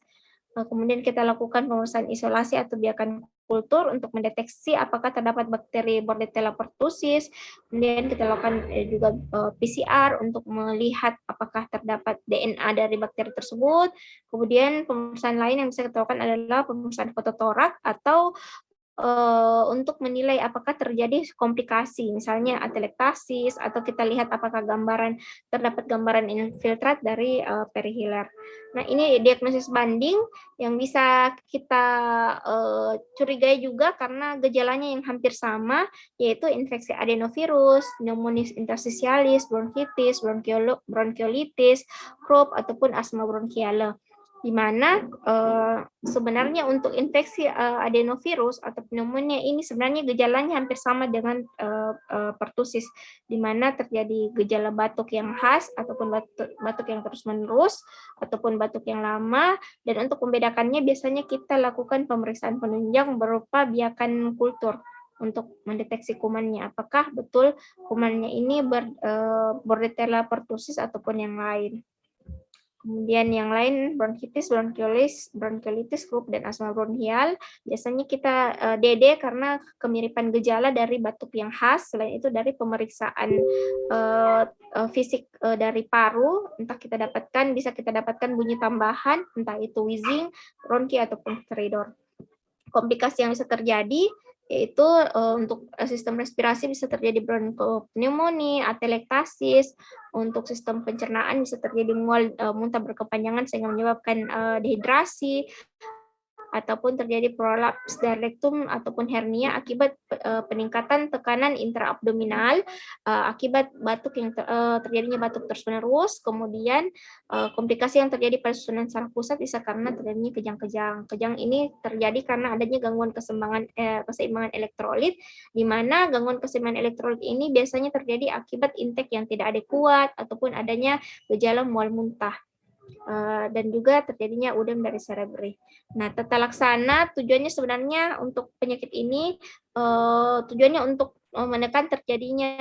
Kemudian kita lakukan pemeriksaan isolasi atau biakan kultur untuk mendeteksi apakah terdapat bakteri Bordetella pertussis. Kemudian kita lakukan juga PCR untuk melihat apakah terdapat DNA dari bakteri tersebut. Kemudian pemeriksaan lain yang bisa kita lakukan adalah pemeriksaan fototorak atau untuk menilai apakah terjadi komplikasi, misalnya atelektasis, atau kita lihat apakah terdapat gambaran infiltrat dari perihilar. Nah, ini diagnosis banding yang bisa kita curigai juga karena gejalanya yang hampir sama, yaitu infeksi adenovirus, pneumonia interstitialis, bronkitis, bronkiolitis, Croup, ataupun asma bronkiala. Di mana sebenarnya untuk infeksi adenovirus atau pneumonia ini sebenarnya gejalanya hampir sama dengan pertusis, di mana terjadi gejala batuk yang khas ataupun batuk yang terus-menerus ataupun batuk yang lama. Dan untuk membedakannya biasanya kita lakukan pemeriksaan penunjang berupa biakan kultur untuk mendeteksi kumannya, apakah betul kumannya ini Bordetella pertussis ataupun yang lain. Kemudian yang lain bronkitis, bronkiolitis, Croup, dan asma bronkial. Biasanya kita DD karena kemiripan gejala dari batuk yang khas. Selain itu dari pemeriksaan fisik dari paru, bisa kita dapatkan bunyi tambahan, entah itu wheezing, bronki, ataupun stridor. Komplikasi yang bisa terjadi yaitu untuk sistem respirasi bisa terjadi bronchopneumonia, atelektasis. Untuk sistem pencernaan bisa terjadi muntah berkepanjangan sehingga menyebabkan dehidrasi, ataupun terjadi prolaps dari rektum ataupun hernia akibat peningkatan tekanan intraabdominal akibat batuk yang terjadinya batuk terus-menerus. Kemudian komplikasi yang terjadi pada susunan saraf pusat bisa karena terjadinya kejang-kejang. Kejang ini terjadi karena adanya gangguan keseimbangan elektrolit, di mana gangguan keseimbangan elektrolit ini biasanya terjadi akibat intake yang tidak adekuat ataupun adanya gejala mual muntah. Dan juga terjadinya udem dari cerebri. Nah, tata laksana tujuannya sebenarnya untuk penyakit ini tujuannya untuk menekan terjadinya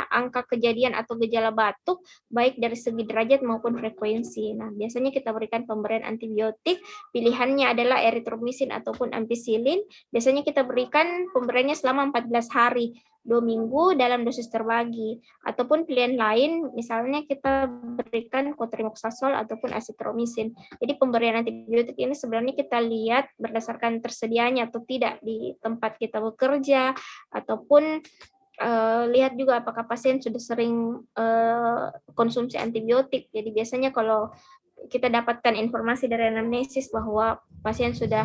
angka kejadian atau gejala batuk baik dari segi derajat maupun frekuensi. Nah, biasanya kita berikan pemberian antibiotik, pilihannya adalah erythromycin ataupun ampicillin. Biasanya kita berikan pemberiannya selama 14 hari. 2 minggu dalam dosis terbagi, ataupun pilihan lain misalnya kita berikan cotrimoxazole ataupun azitromisin. Jadi pemberian antibiotik ini sebenarnya kita lihat berdasarkan tersedianya atau tidak di tempat kita bekerja, ataupun lihat juga apakah pasien sudah sering konsumsi antibiotik. Jadi biasanya kalau kita dapatkan informasi dari anamnesis bahwa pasien sudah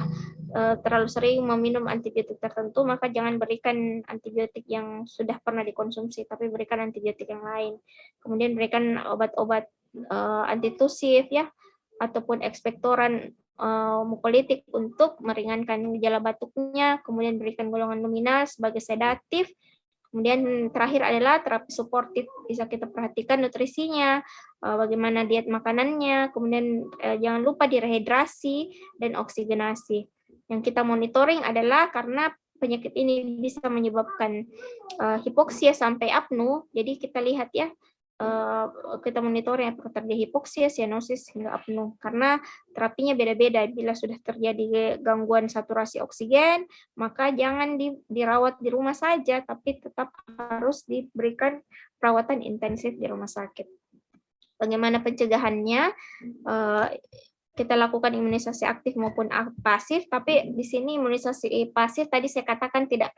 terlalu sering meminum antibiotik tertentu, maka jangan berikan antibiotik yang sudah pernah dikonsumsi, tapi berikan antibiotik yang lain. Kemudian berikan obat-obat antitusif ya, ataupun ekspektoran mukolitik untuk meringankan gejala batuknya. Kemudian berikan golongan luminal sebagai sedatif. Kemudian terakhir adalah terapi suportif, bisa kita perhatikan nutrisinya, bagaimana diet makanannya, kemudian jangan lupa direhidrasi dan oksigenasi. Yang kita monitoring adalah karena penyakit ini bisa menyebabkan hipoksia sampai apnu, jadi kita lihat ya, kita monitoring apakah terjadi hipoksia, sianosis, hingga apnu. Karena terapinya beda-beda. Bila sudah terjadi gangguan saturasi oksigen, maka jangan dirawat di rumah saja, tapi tetap harus diberikan perawatan intensif di rumah sakit. Bagaimana pencegahannya? Kita lakukan imunisasi aktif maupun pasif, tapi di sini imunisasi pasif tadi saya katakan tidak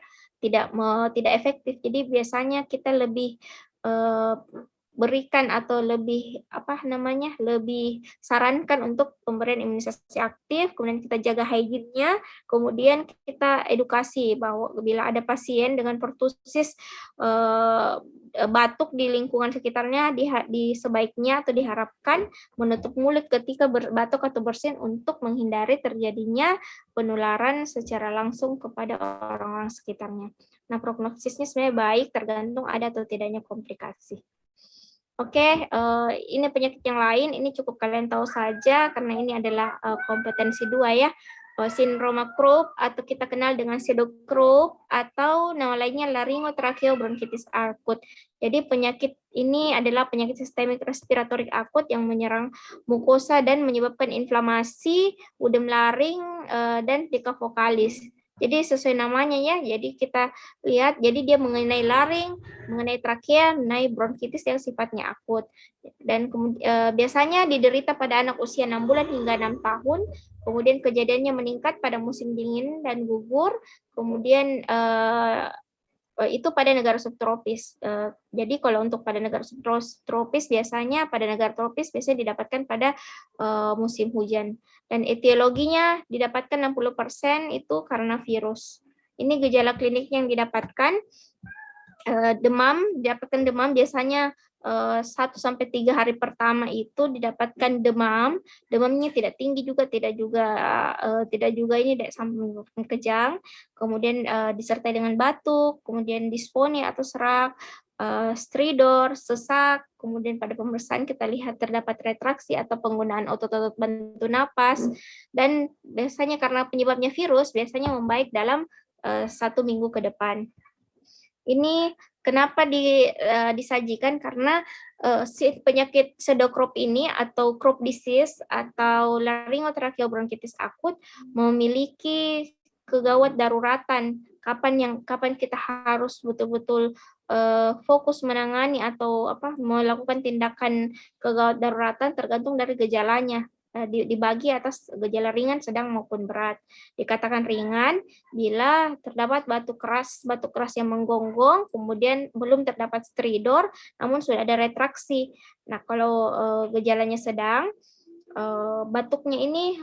efektif. Jadi biasanya kita lebih berikan atau lebih lebih sarankan untuk pemberian imunisasi aktif, kemudian kita jaga hygiene-nya, kemudian kita edukasi bahwa bila ada pasien dengan pertusis batuk di lingkungan sekitarnya, sebaiknya atau diharapkan menutup mulut ketika berbatuk atau bersin untuk menghindari terjadinya penularan secara langsung kepada orang-orang sekitarnya. Nah, prognosisnya sebenarnya baik tergantung ada atau tidaknya komplikasi. Oke, ini penyakit yang lain, ini cukup kalian tahu saja karena ini adalah kompetensi 2 ya. Sindroma Krupp atau kita kenal dengan pseudokrupp atau nama lainnya laryngotracheobronchitis akut. Jadi penyakit ini adalah penyakit sistemik respiratorik akut yang menyerang mukosa dan menyebabkan inflamasi udem laring dan plika vokalis. Jadi sesuai namanya ya, jadi kita lihat, jadi dia mengenai laring, mengenai trakea, mengenai bronkitis yang sifatnya akut. Dan biasanya diderita pada anak usia 6 bulan hingga 6 tahun, kemudian kejadiannya meningkat pada musim dingin dan gugur, kemudian itu pada negara subtropis. Jadi kalau untuk pada negara subtropis biasanya didapatkan pada musim hujan. Dan etiologinya didapatkan 60% itu karena virus. Ini gejala kliniknya yang didapatkan didapatkan demam biasanya 1-3 hari pertama itu didapatkan demamnya tidak tinggi juga, tidak juga ini tidak sampai kejang, kemudian disertai dengan batuk, kemudian dispnea atau serak, stridor, sesak, kemudian pada pemeriksaan kita lihat terdapat retraksi atau penggunaan otot-otot bantu napas, dan biasanya karena penyebabnya virus biasanya membaik dalam 1 minggu ke depan. Ini kenapa disajikan karena si penyakit pseudokrupp ini atau Krupp disease atau laryngotracheobronchitis akut memiliki kegawat daruratan. Kapan kita harus betul-betul fokus menangani atau melakukan tindakan kegawat daruratan tergantung dari gejalanya. Dibagi atas gejala ringan, sedang maupun berat. Dikatakan ringan bila terdapat batuk keras yang menggonggong, kemudian belum terdapat stridor, namun sudah ada retraksi. Nah, kalau gejalanya sedang, batuknya ini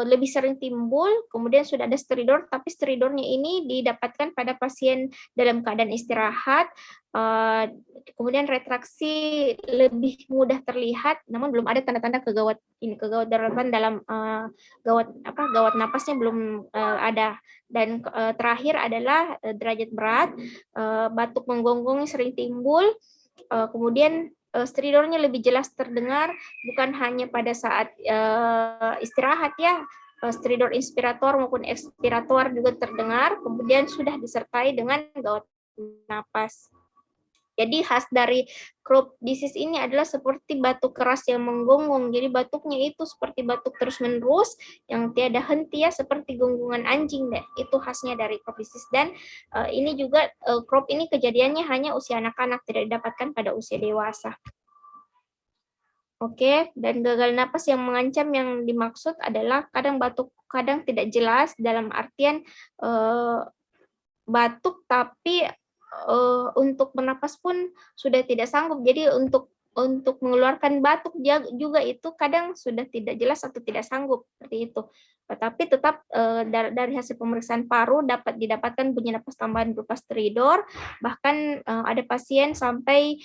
lebih sering timbul, kemudian sudah ada stridor, tapi stridornya ini didapatkan pada pasien dalam keadaan istirahat, kemudian retraksi lebih mudah terlihat, namun belum ada tanda-tanda kegawat daruratan dalam gawat napasnya belum ada. Dan terakhir adalah derajat berat, batuk menggonggong sering timbul, kemudian stridornya lebih jelas terdengar, bukan hanya pada saat istirahat ya, stridor inspirator maupun ekspirator juga terdengar, kemudian sudah disertai dengan gawat napas. Jadi khas dari Krupp disease ini adalah seperti batuk keras yang menggonggong. Jadi batuknya itu seperti batuk terus-menerus yang tiada henti ya, seperti gonggongan anjing deh. Itu khasnya dari Krupp disease. Dan ini juga Krupp ini kejadiannya hanya usia anak-anak, tidak didapatkan pada usia dewasa. Oke, dan gagal napas yang mengancam yang dimaksud adalah kadang batuk, kadang tidak jelas, dalam artian batuk tapi untuk bernapas pun sudah tidak sanggup. Jadi untuk mengeluarkan batuk juga itu kadang sudah tidak jelas atau tidak sanggup seperti itu. Tetapi tetap dari hasil pemeriksaan paru dapat didapatkan bunyi napas tambahan berupa stridor. Bahkan ada pasien sampai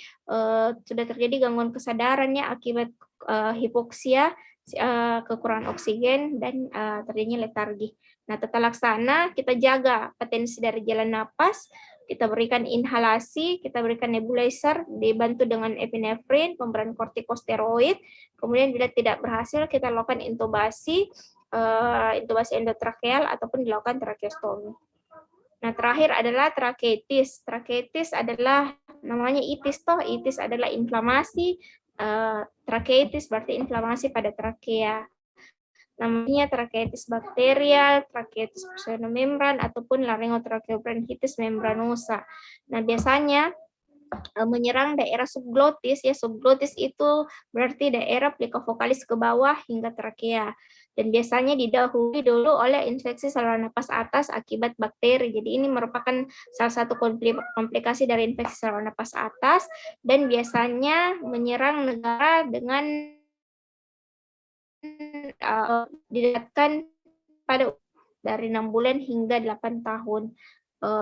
sudah terjadi gangguan kesadarannya akibat hipoksia, kekurangan oksigen, dan terjadinya letargi. Nah, tata laksana kita jaga potensi dari jalan napas, kita berikan inhalasi, kita berikan nebulizer, dibantu dengan epinefrin, pemberian kortikosteroid, kemudian bila tidak berhasil kita lakukan intubasi endotrakeal ataupun dilakukan tracheostomi. Nah, terakhir adalah trakeitis. Trakeitis adalah namanya itis toh, itis adalah inflamasi, trakeitis berarti inflamasi pada trakea. Namanya trakeitis bakterial, trakeitis pseudomembran, ataupun laryngotracheobronchitis membranosa. Nah, biasanya menyerang daerah subglotis ya. Subglotis itu berarti daerah plika vokalis ke bawah hingga trakea. dan biasanya didahului dulu oleh infeksi saluran napas atas akibat bakteri. Jadi ini merupakan salah satu komplikasi dari infeksi saluran napas atas dan biasanya menyerang negara dengan didapatkan pada dari 6 bulan hingga 8 tahun.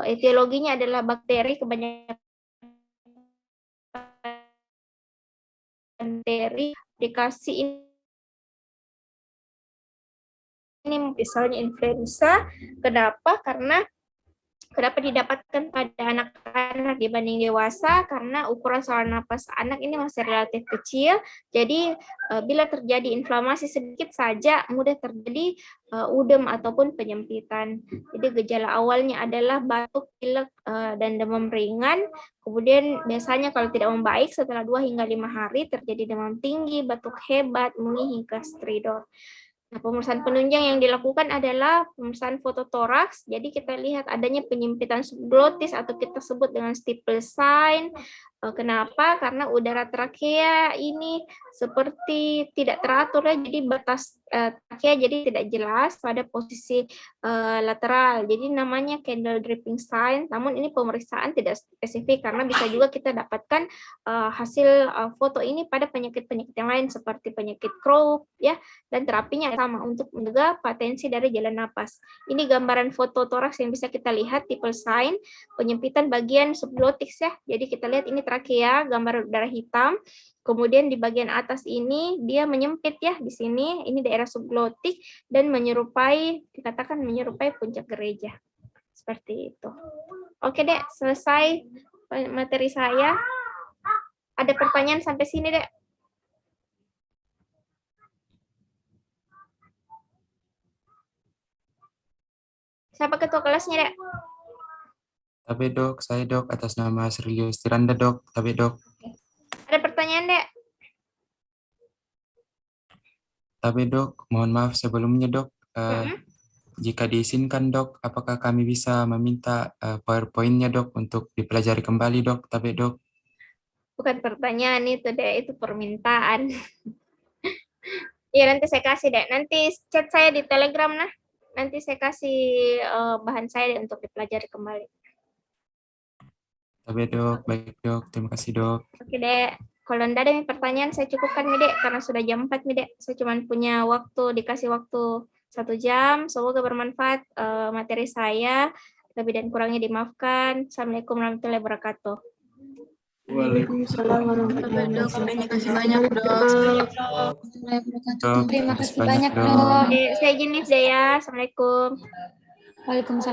Etiologinya adalah bakteri, kebanyakan bakteri aplikasi ini misalnya influenza. Kenapa? Kenapa didapatkan pada anak-anak dibanding dewasa? Karena ukuran saluran napas anak ini masih relatif kecil. Jadi bila terjadi inflamasi sedikit saja mudah terjadi udem ataupun penyempitan. Jadi gejala awalnya adalah batuk, pilek, dan demam ringan. Kemudian biasanya kalau tidak membaik setelah 2 hingga 5 hari terjadi demam tinggi, batuk hebat, mungi hingga stridor. Nah, pemeriksaan penunjang yang dilakukan adalah pemeriksaan fototoraks. Jadi kita lihat adanya penyempitan subglotis atau kita sebut dengan stipple sign. Kenapa? Karena udara trakea ini seperti tidak teratur ya, jadi batas trakea jadi tidak jelas pada posisi lateral. Jadi namanya candle dripping sign. Namun ini pemeriksaan tidak spesifik karena bisa juga kita dapatkan hasil foto ini pada penyakit-penyakit yang lain seperti penyakit Crohn ya, dan terapinya sama untuk mencegah patensi dari jalan napas. Ini gambaran foto toraks yang bisa kita lihat stipple sign, penyempitan bagian subglotis ya. Jadi kita lihat ini trakea, gambar darah hitam. Kemudian di bagian atas ini dia menyempit ya di sini, ini daerah subglotik dan dikatakan menyerupai puncak gereja. Seperti itu. Oke, Dek, selesai materi saya. Ada pertanyaan sampai sini, Dek? Siapa ketua kelasnya, Dek? Tabe dok, saya dok atas nama Srilio Stiranda dok. Tabe dok. Ada pertanyaan, Dek? Tabe dok, mohon maaf sebelumnya dok. Jika diizinkan dok, apakah kami bisa meminta PowerPoint-nya dok untuk dipelajari kembali dok? Tabe dok. Bukan pertanyaan itu, Dek, itu permintaan. Iya, nanti saya kasih, Dek. Nanti chat saya di Telegram, nah. Nanti saya kasih bahan saya untuk dipelajari kembali. Tabe dok, baik dok. Terima kasih dok. Oke, Dek. Kalau tidak ada pertanyaan, saya cukupkan, Dek, karena sudah jam 4, Dek. Saya cuma punya dikasih waktu 1 jam. Semoga bermanfaat materi saya. Lebih dan kurangnya dimaafkan. Assalamualaikum warahmatullahi wabarakatuh. Waalaikumsalam warahmatullahi wabarakatuh. Terima kasih banyak, Dok. Dok, Terima kasih banyak, banyak, dok. Dok. Saya izin nih, ya. Assalamualaikum. Waalaikumsalam.